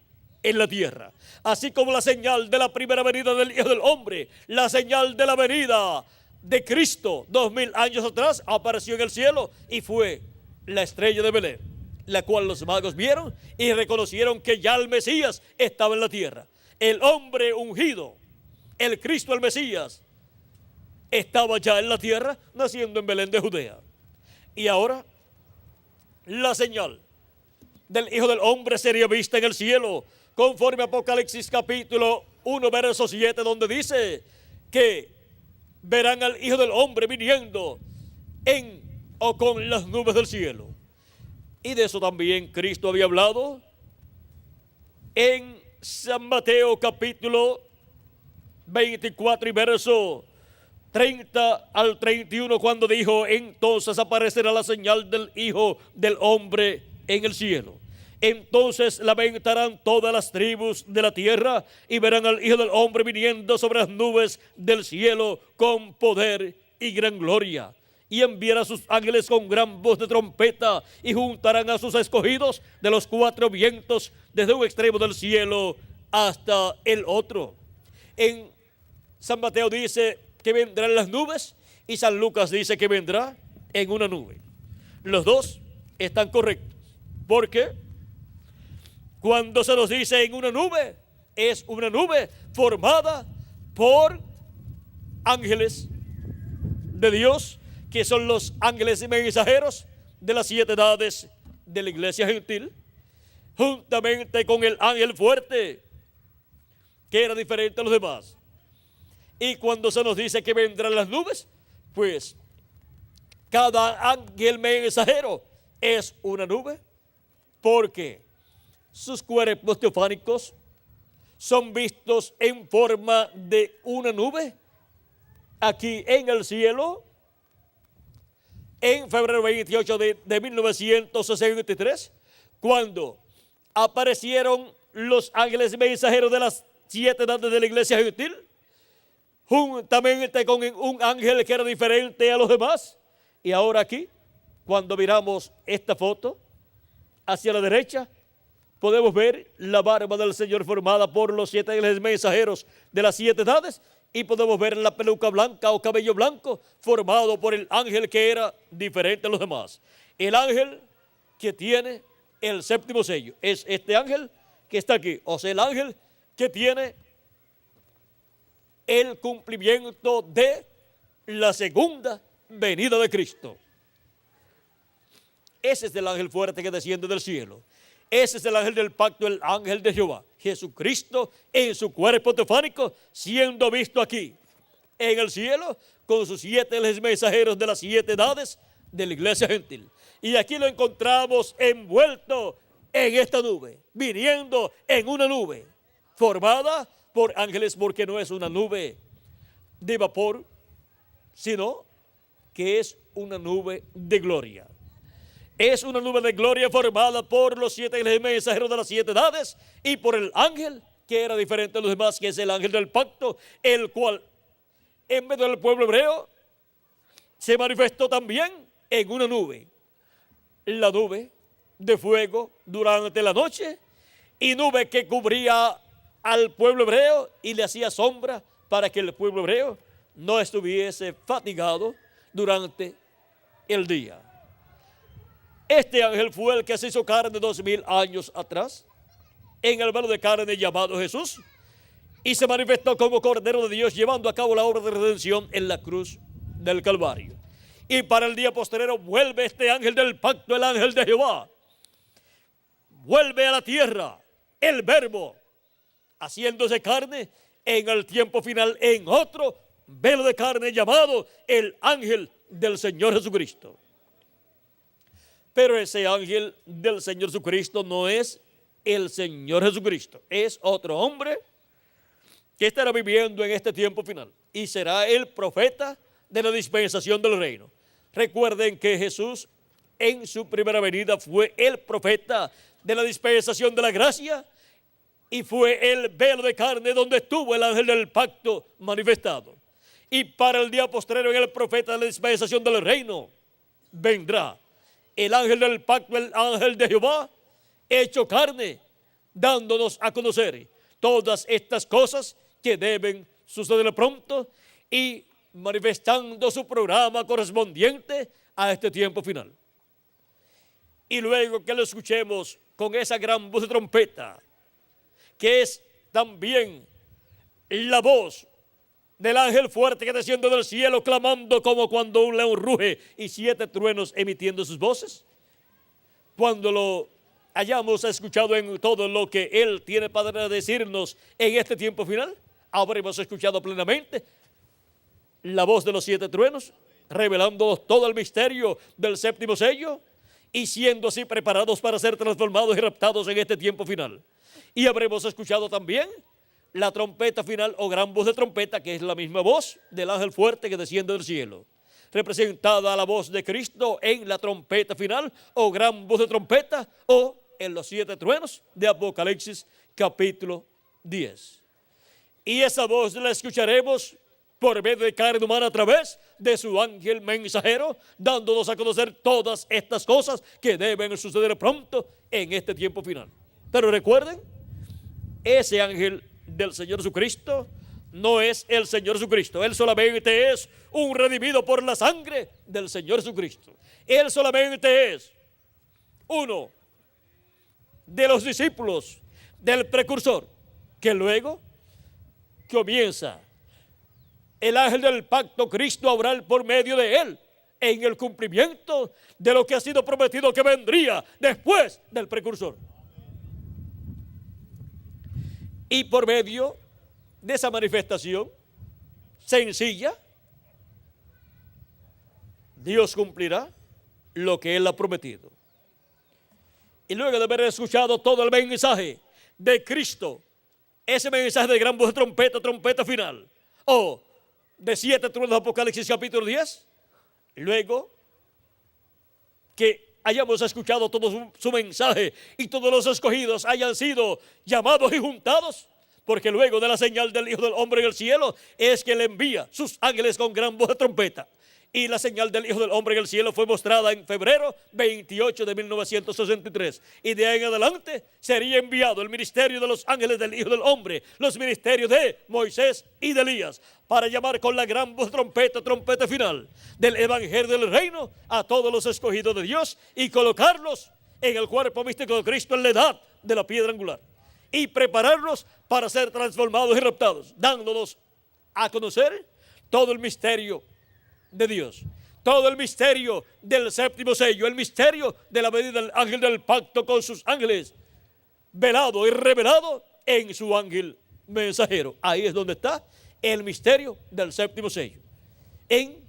en la tierra. Así como la señal de la primera venida del Hijo del Hombre, la señal de la venida de Cristo 2000 años atrás apareció en el cielo y fue la estrella de Belén, la cual los magos vieron y reconocieron que ya el Mesías estaba en la tierra. El hombre ungido, el Cristo, el Mesías, estaba ya en la tierra, naciendo en Belén de Judea. Y ahora la señal del Hijo del Hombre sería vista en el cielo, conforme a Apocalipsis capítulo 1, verso 7, donde dice que verán al Hijo del Hombre viniendo en o con las nubes del cielo. Y de eso también Cristo había hablado en San Mateo capítulo 24 y verso 30 al 31, cuando dijo: entonces aparecerá la señal del Hijo del Hombre en el cielo. Entonces lamentarán todas las tribus de la tierra y verán al Hijo del Hombre viniendo sobre las nubes del cielo con poder y gran gloria. Y enviará a sus ángeles con gran voz de trompeta y juntarán a sus escogidos de los cuatro vientos desde un extremo del cielo hasta el otro. En San Mateo dice que vendrá en las nubes y San Lucas dice que vendrá en una nube. Los dos están correctos, porque cuando se nos dice en una nube, es una nube formada por ángeles de Dios, que son los ángeles mensajeros de las 7 edades de la iglesia gentil, juntamente con el ángel fuerte, que era diferente a los demás. Y cuando se nos dice que vendrán las nubes, pues cada ángel mensajero es una nube, porque sus cuerpos teofánicos son vistos en forma de una nube aquí en el cielo en febrero 28 de 1963, cuando aparecieron los ángeles mensajeros de las 7 edades de la iglesia gentil, juntamente con un ángel que era diferente a los demás. Y ahora aquí, cuando miramos esta foto hacia la derecha, podemos ver la barba del Señor formada por los 7 ángeles mensajeros de las 7 edades, y podemos ver la peluca blanca o cabello blanco formado por el ángel que era diferente a los demás. El ángel que tiene el 7º sello es este ángel que está aquí, o sea, el ángel que tiene el cumplimiento de la segunda venida de Cristo. Ese es el ángel fuerte que desciende del cielo. Ese es el ángel del pacto, el ángel de Jehová. Jesucristo en su cuerpo teofánico, siendo visto aquí en el cielo con sus 7 ángeles mensajeros de las 7 edades de la iglesia gentil. Y aquí lo encontramos envuelto en esta nube, viniendo en una nube formada por ángeles, porque no es una nube de vapor, sino que es una nube de gloria. Es una nube de gloria formada por los 7 ángeles mensajeros de las 7 edades y por el ángel que era diferente a los demás, que es el ángel del pacto, el cual en medio del pueblo hebreo se manifestó también en una nube. La nube de fuego durante la noche, y nube que cubría al pueblo hebreo y le hacía sombra para que el pueblo hebreo no estuviese fatigado durante el día. Este ángel fue el que se hizo carne 2000 años atrás, en el velo de carne llamado Jesús, y se manifestó como Cordero de Dios, llevando a cabo la obra de redención en la cruz del Calvario. Y para el día posterior vuelve este ángel del pacto, el ángel de Jehová. Vuelve a la tierra el Verbo haciéndose carne en el tiempo final en otro velo de carne llamado el ángel del Señor Jesucristo. Pero ese ángel del Señor Jesucristo no es el Señor Jesucristo, es otro hombre que estará viviendo en este tiempo final y será el profeta de la dispensación del reino. Recuerden que Jesús en su primera venida fue el profeta de la dispensación de la gracia y fue el velo de carne donde estuvo el ángel del pacto manifestado. Y para el día postrero, en el profeta de la dispensación del reino, vendrá el ángel del pacto, el ángel de Jehová, hecho carne, dándonos a conocer todas estas cosas que deben suceder pronto y manifestando su programa correspondiente a este tiempo final. Y luego que lo escuchemos con esa gran voz de trompeta, que es también la voz del ángel fuerte que desciende del cielo, clamando como cuando un león ruge y 7 truenos emitiendo sus voces. Cuando lo hayamos escuchado en todo lo que Él tiene para decirnos en este tiempo final, habremos escuchado plenamente la voz de los 7 truenos, revelándonos todo el misterio del 7º sello y siendo así preparados para ser transformados y raptados en este tiempo final. Y habremos escuchado también la trompeta final o gran voz de trompeta, que es la misma voz del ángel fuerte que desciende del cielo, representada a la voz de Cristo en la trompeta final o gran voz de trompeta o en los 7 truenos de Apocalipsis capítulo 10. Y esa voz la escucharemos por medio de carne humana a través de su ángel mensajero, dándonos a conocer todas estas cosas que deben suceder pronto en este tiempo final. Pero recuerden, ese ángel del Señor Jesucristo no es el Señor Jesucristo. Él solamente es un redimido por la sangre del Señor Jesucristo. Él solamente es uno de los discípulos del precursor, que luego comienza el ángel del pacto, Cristo, a obrar por medio de él en el cumplimiento de lo que ha sido prometido que vendría después del precursor. Y por medio de esa manifestación sencilla, Dios cumplirá lo que Él ha prometido. Y luego de haber escuchado todo el mensaje de Cristo, ese mensaje de gran voz de trompeta, trompeta final, o de 7 truenos de Apocalipsis capítulo 10, luego que hayamos escuchado todo su mensaje y todos los escogidos hayan sido llamados y juntados, porque luego de la señal del Hijo del Hombre en el cielo es que le envía sus ángeles con gran voz de trompeta. Y la señal del Hijo del Hombre en el cielo fue mostrada en febrero 28 de 1963. Y de ahí en adelante sería enviado el ministerio de los ángeles del Hijo del Hombre, los ministerios de Moisés y de Elías, para llamar con la gran voz trompeta, trompeta final del Evangelio del Reino a todos los escogidos de Dios y colocarlos en el cuerpo místico de Cristo en la edad de la piedra angular. Y prepararlos para ser transformados y raptados, dándonos a conocer todo el misterio de Dios, todo el misterio del 7º sello, el misterio de la venida del ángel del pacto con sus ángeles, velado y revelado en su ángel mensajero. Ahí es donde está el misterio del 7º sello, en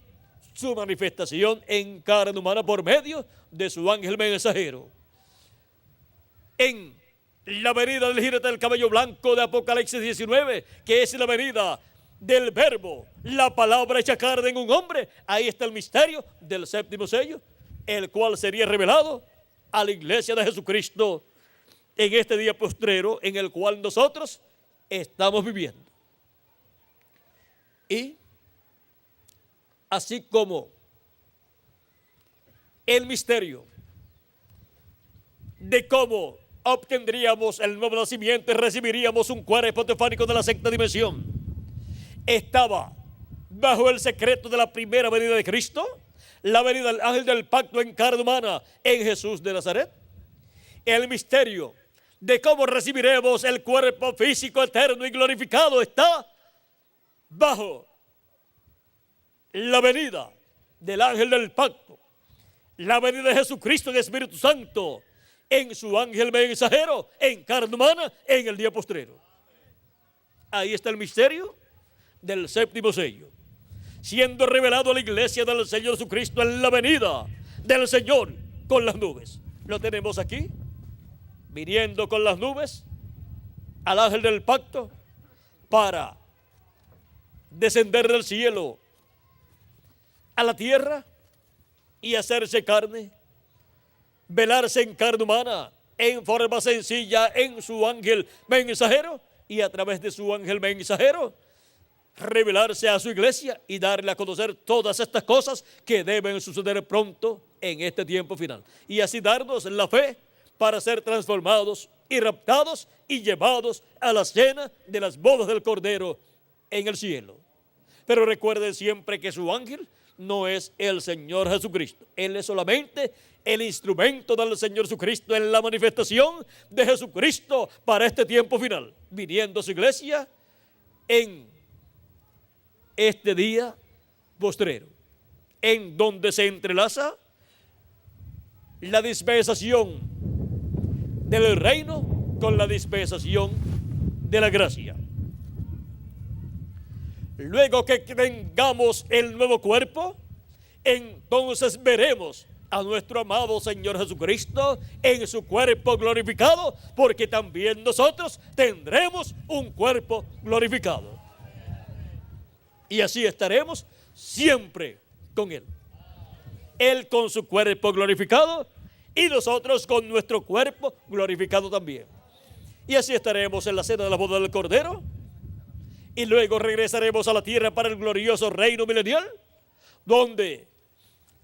su manifestación en carne humana por medio de su ángel mensajero, en la venida del jinete del caballo blanco de Apocalipsis 19, que es la venida del verbo, la palabra hecha carne en un hombre. Ahí está el misterio del 7º sello, el cual sería revelado a la iglesia de Jesucristo en este día postrero en el cual nosotros estamos viviendo. Y así como el misterio de cómo obtendríamos el nuevo nacimiento y recibiríamos un cuerpo teofánico de la sexta dimensión estaba bajo el secreto de la primera venida de Cristo, la venida del ángel del pacto en carne humana en Jesús de Nazaret. El misterio de cómo recibiremos el cuerpo físico eterno y glorificado está bajo la venida del ángel del pacto, la venida de Jesucristo en Espíritu Santo en su ángel mensajero, en carne humana, en el día postrero. Ahí está el misterio del séptimo sello, siendo revelado a la iglesia del Señor Jesucristo en la venida del Señor con las nubes. Lo tenemos aquí, viniendo con las nubes al ángel del pacto para descender del cielo a la tierra y hacerse carne, velarse en carne humana, en forma sencilla, en su ángel mensajero, y a través de su ángel mensajero revelarse a su iglesia y darle a conocer todas estas cosas que deben suceder pronto en este tiempo final, y así darnos la fe para ser transformados y raptados y llevados a la cena de las bodas del Cordero en el cielo. Pero recuerden siempre que su ángel no es el Señor Jesucristo. Él es solamente el instrumento del Señor Jesucristo en la manifestación de Jesucristo para este tiempo final, viniendo a su iglesia en este día postrero, en donde se entrelaza la dispensación del reino con la dispensación de la gracia. Luego que tengamos el nuevo cuerpo, entonces veremos a nuestro amado Señor Jesucristo en su cuerpo glorificado, porque también nosotros tendremos un cuerpo glorificado. Y así estaremos siempre con Él. Él con su cuerpo glorificado y nosotros con nuestro cuerpo glorificado también. Y así estaremos en la cena de la boda del Cordero. Y luego regresaremos a la tierra para el glorioso reino milenial, donde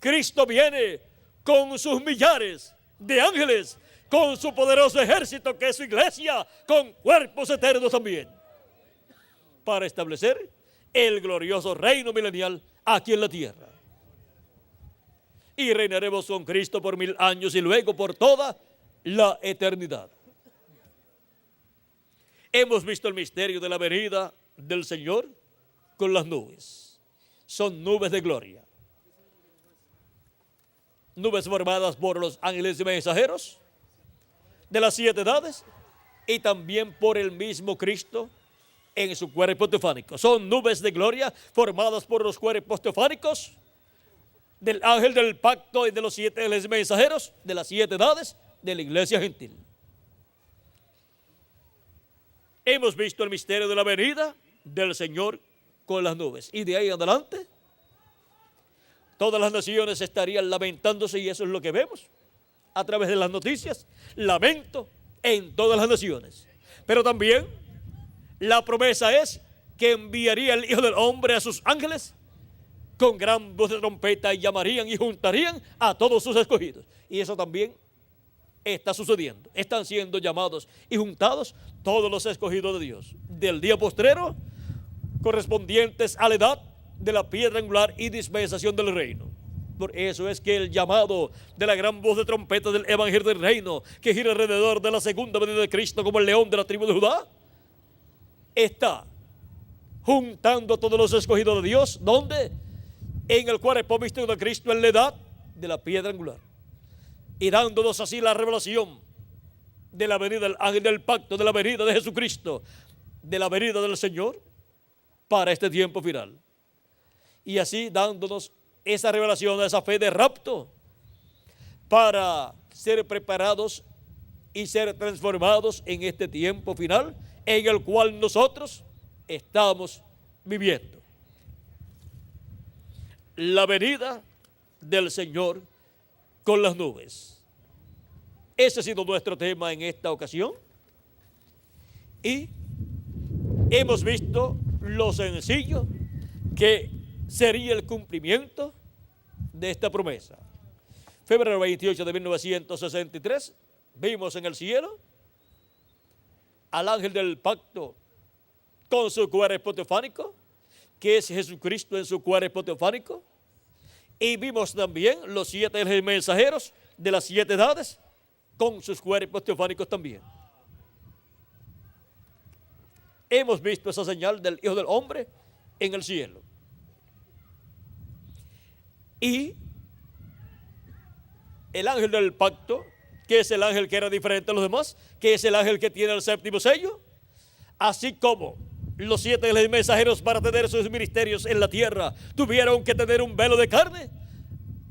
Cristo viene con sus millares de ángeles, con su poderoso ejército que es su iglesia, con cuerpos eternos también, para establecer el glorioso reino milenial aquí en la tierra. Y reinaremos con Cristo por 1000 años y luego por toda la eternidad. Hemos visto el misterio de la venida del Señor con las nubes. Son nubes de gloria. Nubes formadas por los ángeles y mensajeros de las 7 edades y también por el mismo Cristo en su cuerpo teofánico. Son nubes de gloria formadas por los cuerpos teofánicos del ángel del pacto y de los 7 ángeles mensajeros de las 7 edades de la iglesia gentil. Hemos visto el misterio de la venida del Señor con las nubes, y de ahí en adelante todas las naciones estarían lamentándose, y eso es lo que vemos a través de las noticias, lamento en todas las naciones. Pero también la promesa es que enviaría el Hijo del Hombre a sus ángeles con gran voz de trompeta, y llamarían y juntarían a todos sus escogidos. Y eso también está sucediendo. Están siendo llamados y juntados todos los escogidos de Dios del día postrero, correspondientes a la edad de la piedra angular y dispensación del reino. Por eso es que el llamado de la gran voz de trompeta del evangelio del reino, que gira alrededor de la segunda venida de Cristo como el león de la tribu de Judá, está juntando a todos los escogidos de Dios, donde en el cuerpo místico de Cristo en la edad de la piedra angular, y dándonos así la revelación de la venida del ángel del pacto, de la venida de Jesucristo, de la venida del Señor para este tiempo final. Y así dándonos esa revelación, esa fe de rapto, para ser preparados y ser transformados en este tiempo final en el cual nosotros estamos viviendo. La venida del Señor con las nubes. Ese ha sido nuestro tema en esta ocasión. Y hemos visto lo sencillo que sería el cumplimiento de esta promesa. Febrero 28 de 1963, vimos en el cielo al ángel del pacto con su cuerpo teofánico, que es Jesucristo en su cuerpo teofánico, y vimos también los 7 ángeles mensajeros de las 7 edades con sus cuerpos teofánicos también. Hemos visto esa señal del Hijo del Hombre en el cielo. Y el ángel del pacto que es el ángel que era diferente a los demás, que es el ángel que tiene el séptimo sello, así como los 7 mensajeros para tener sus ministerios en la tierra tuvieron que tener un velo de carne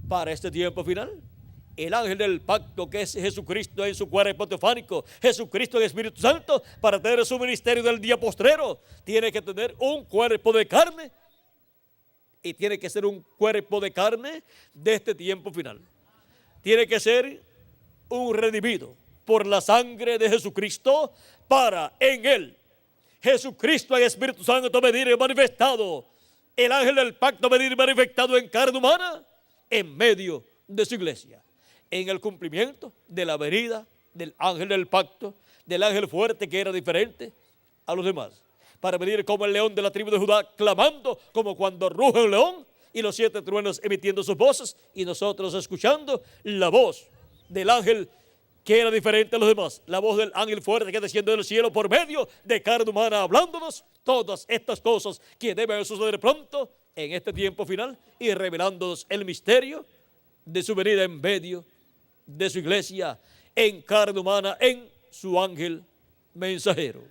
para este tiempo final. El ángel del pacto, que es Jesucristo en su cuerpo teofánico, Jesucristo en Espíritu Santo, para tener su ministerio del día postrero, tiene que tener un cuerpo de carne, y tiene que ser un cuerpo de carne de este tiempo final. Tiene que ser un redimido por la sangre de Jesucristo, para en él Jesucristo en Espíritu Santo venir manifestado, el ángel del pacto venir manifestado en carne humana en medio de su iglesia, en el cumplimiento de la venida del ángel del pacto, del ángel fuerte que era diferente a los demás, para venir como el león de la tribu de Judá, clamando como cuando ruge un león, y los 7 truenos emitiendo sus voces, y nosotros escuchando la voz del ángel que era diferente a los demás, la voz del ángel fuerte que desciende del cielo por medio de carne humana, hablándonos todas estas cosas que deben suceder pronto en este tiempo final, y revelándonos el misterio de su venida en medio de su iglesia, en carne humana, en su ángel mensajero.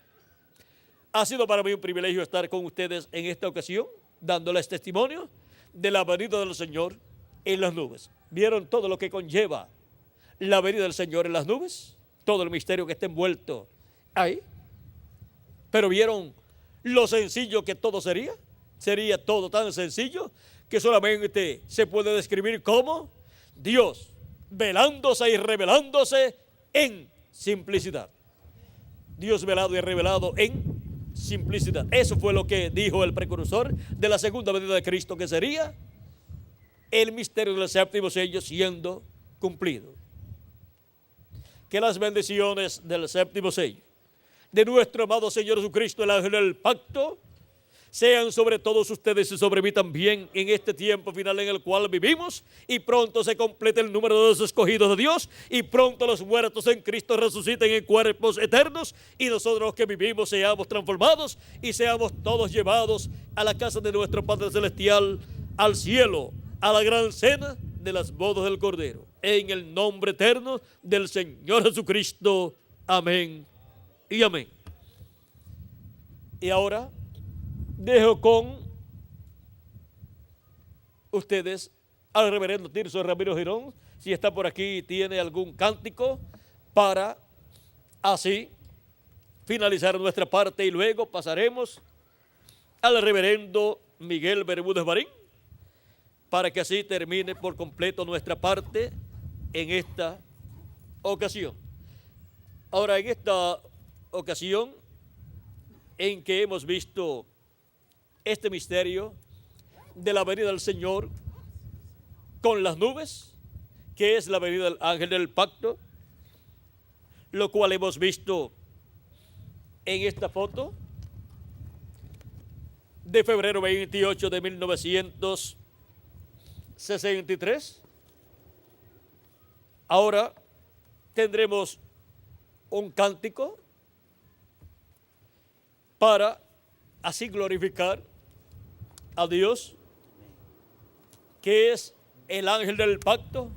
Ha sido para mí un privilegio estar con ustedes en esta ocasión, dándoles testimonio de la venida del Señor en las nubes. ¿Vieron todo lo que conlleva la venida del Señor en las nubes? Todo el misterio que está envuelto ahí. Pero ¿vieron lo sencillo que todo sería? Sería todo tan sencillo que solamente se puede describir como Dios velándose y revelándose en simplicidad. Dios velado y revelado en simplicidad. Eso fue lo que dijo el precursor de la segunda venida de Cristo, que sería el misterio del séptimo sello siendo cumplido. Que las bendiciones del séptimo sello de nuestro amado Señor Jesucristo, el ángel del pacto, sean sobre todos ustedes y sobre mí también en este tiempo final en el cual vivimos, y pronto se complete el número de los escogidos de Dios, y pronto los muertos en Cristo resuciten en cuerpos eternos, y nosotros los que vivimos seamos transformados y seamos todos llevados a la casa de nuestro Padre Celestial, al cielo, a la gran cena de las bodas del Cordero, en el nombre eterno del Señor Jesucristo. Amén y amén. Y ahora dejo con ustedes al reverendo Tirso Ramiro Girón, si está por aquí, tiene algún cántico para así finalizar nuestra parte, y luego pasaremos al reverendo Miguel Bermúdez Marín, para que así termine por completo nuestra parte en esta ocasión. Ahora, en esta ocasión en que hemos visto este misterio de la venida del Señor con las nubes, que es la venida del ángel del pacto, lo cual hemos visto en esta foto de febrero 28 de 1963. Ahora tendremos un cántico para así glorificar a Dios, que es el ángel del pacto,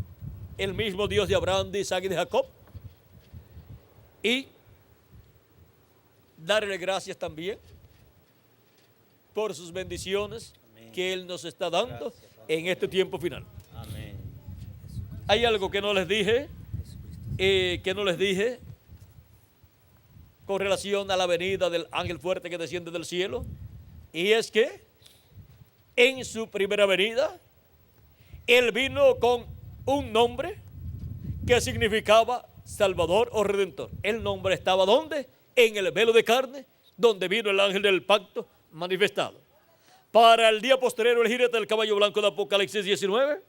el mismo Dios de Abraham, de Isaac y de Jacob, y darle gracias también por sus bendiciones. Amén. Que Él nos está dando en este tiempo final. Amén. Hay algo que no les dije, con relación a la venida del ángel fuerte que desciende del cielo, y es que en su primera venida Él vino con un nombre que significaba Salvador o Redentor. El nombre estaba ¿dónde? En el velo de carne, donde vino el ángel del pacto manifestado. Para el día posterior, el jinete del caballo blanco de Apocalipsis 19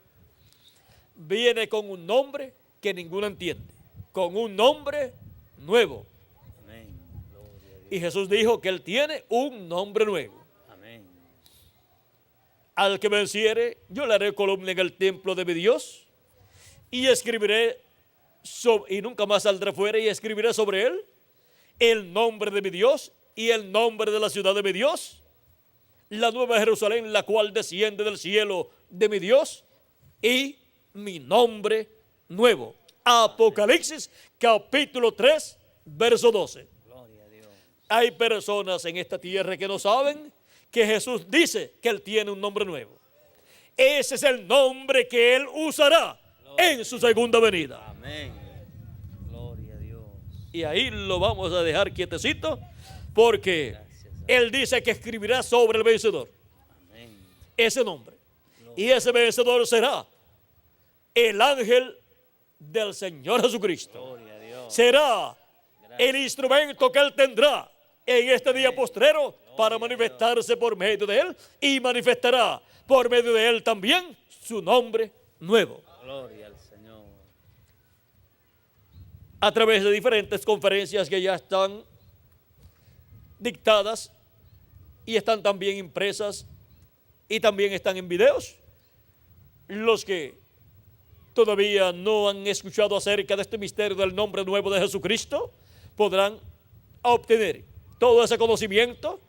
viene con un nombre que ninguno entiende, con un nombre nuevo. Amén. Y Jesús dijo que Él tiene un nombre nuevo. Amén. Al que venciere, yo le haré columna en el templo de mi Dios, y escribiré y nunca más saldrá fuera, y escribiré sobre él el nombre de mi Dios y el nombre de la ciudad de mi Dios, la nueva Jerusalén, la cual desciende del cielo de mi Dios, y mi nombre nuevo. Apocalipsis capítulo 3, verso 12. Gloria a Dios. Hay personas en esta tierra que no saben que Jesús dice que Él tiene un nombre nuevo. Ese es el nombre que Él usará en su segunda venida. Amén. Gloria a Dios. Y ahí lo vamos a dejar quietecito, porque Él dice que escribirá sobre el vencedor Amén. ese nombre. Y ese vencedor será el ángel del Señor Jesucristo. Gloria a Dios. Será el instrumento que Él tendrá en este día postrero para manifestarse por medio de Él, y manifestará por medio de Él también su nombre nuevo. Gloria al Señor. A través de diferentes conferencias que ya están dictadas y están también impresas y también están en videos. Los que todavía no han escuchado acerca de este misterio del nombre nuevo de Jesucristo podrán obtener todo ese conocimiento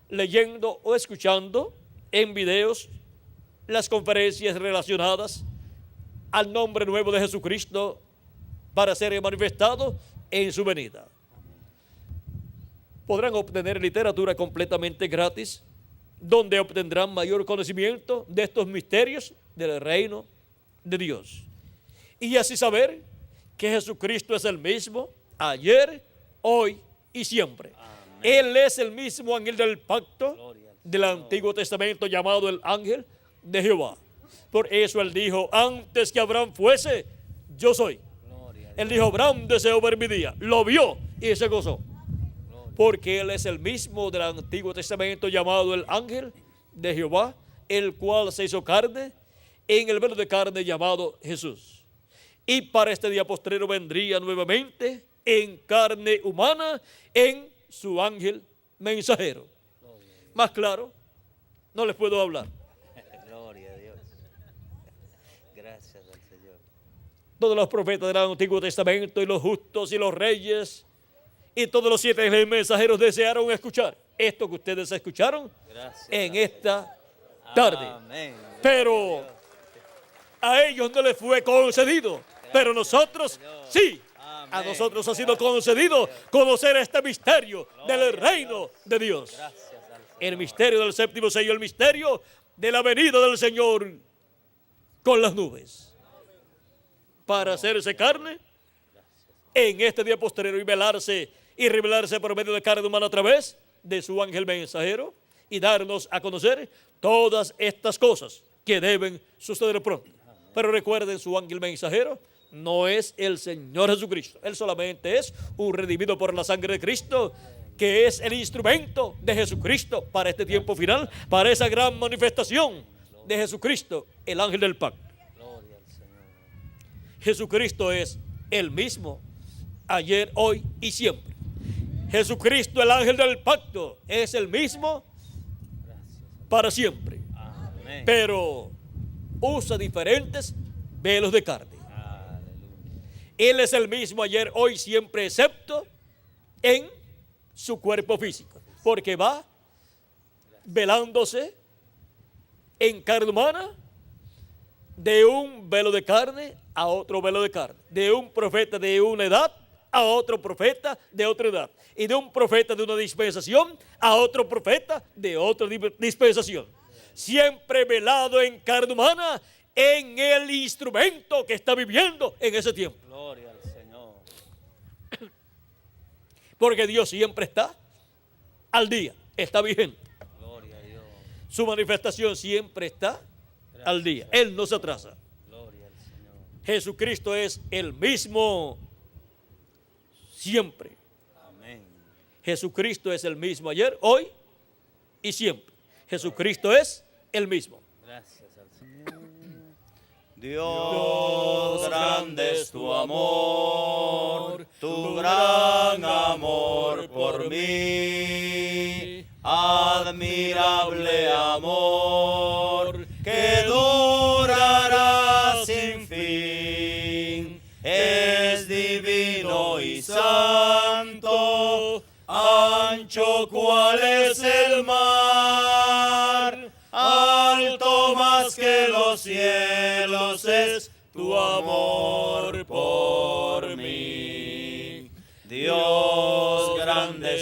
leyendo o escuchando en videos las conferencias relacionadas al nombre nuevo de Jesucristo para ser manifestado en su venida. Podrán obtener literatura completamente gratis, donde obtendrán mayor conocimiento de estos misterios del reino de Dios. Y así saber que Jesucristo es el mismo ayer, hoy y siempre. Amén. Él es el mismo ángel del pacto Gloria al del Antiguo Testamento, llamado el ángel de Jehová. Por eso Él dijo: antes que Abraham fuese, yo soy. Gloria a Dios. Él dijo: Abraham deseó ver mi día, lo vio y se gozó. Porque Él es el mismo del Antiguo Testamento, llamado el ángel de Jehová, el cual se hizo carne en el velo de carne llamado Jesús. Y para este día postrero vendría nuevamente en carne humana, en su ángel mensajero. Más claro, no les puedo hablar. Gloria a Dios. Gracias al Señor. Todos los profetas del Antiguo Testamento y los justos y los reyes y todos los 7 mensajeros desearon escuchar esto que ustedes escucharon Gracias en al esta tarde. Amén. Pero a ellos no les fue concedido, pero nosotros sí. A nosotros ha sido concedido conocer este misterio del reino de Dios. Gracias al Señor. El misterio del séptimo sello, el misterio de la venida del Señor con las nubes, para hacerse carne en este día postrero y revelarse por medio de carne humana a través de su ángel mensajero, y darnos a conocer todas estas cosas que deben suceder pronto. Pero recuerden, su ángel mensajero no es el Señor Jesucristo. Él solamente es un redimido por la sangre de Cristo, que es el instrumento de Jesucristo para este tiempo final, para esa gran manifestación de Jesucristo, el ángel del pacto. Gloria al Señor. Jesucristo es el mismo ayer, hoy y siempre. Jesucristo, el ángel del pacto, es el mismo para siempre, Amén. pero usa diferentes velos de carne. Aleluya. Él es el mismo ayer, hoy, siempre, excepto en su cuerpo físico, porque va velándose en carne humana, de un velo de carne a otro velo de carne, de un profeta de una edad a otro profeta de otra edad, y de un profeta de una dispensación a otro profeta de otra dispensación, siempre velado en carne humana, en el instrumento que está viviendo en ese tiempo. Gloria al Señor. Porque Dios siempre está al día, está vigente. Gloria a Dios. Su manifestación siempre está al día. Él no se atrasa. Gloria al Señor. Jesucristo es el mismo siempre. Amén. Jesucristo es el mismo ayer, hoy y siempre. Jesucristo es el mismo. Gracias al Señor. Dios, grande es tu amor, tu gran amor por mí, admirable amor que durará sin fin, es divino y santo, ancho cual es el mar, alto más que los cielos es tu amor por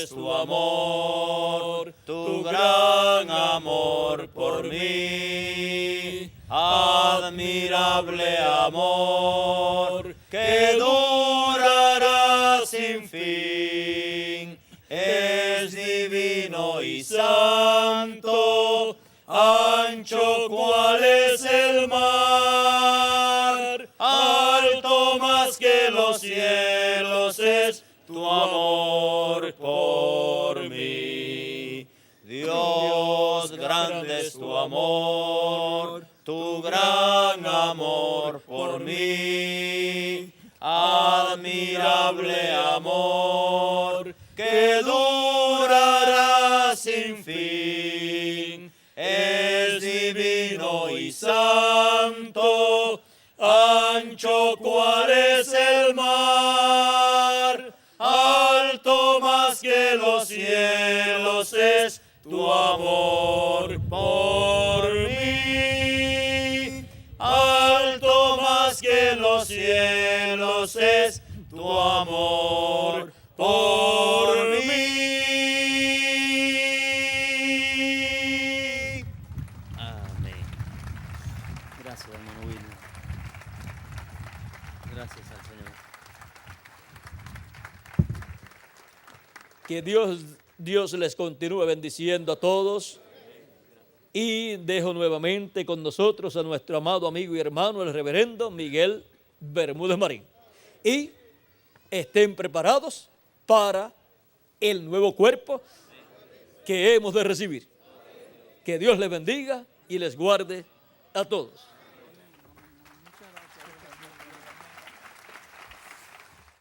es tu amor, tu gran amor por mí. Admirable amor que durará sin fin, es divino y santo, ancho cual es el mar, alto más que los cielos es tu amor por mí. Dios, grande es tu amor, tu gran amor por mí. Admirable amor que durará sin fin, es divino y santo, ancho cual es el mar, alto más que los cielos es tu amor por mí. Alto más que los cielos es tu amor por mí. Amén. Gracias, hermano William. Gracias al Señor. Que Dios les continúe bendiciendo a todos. Y dejo nuevamente con nosotros a nuestro amado amigo y hermano, el reverendo Miguel Bermúdez Marín. Y estén preparados para el nuevo cuerpo que hemos de recibir. Que Dios les bendiga y les guarde a todos.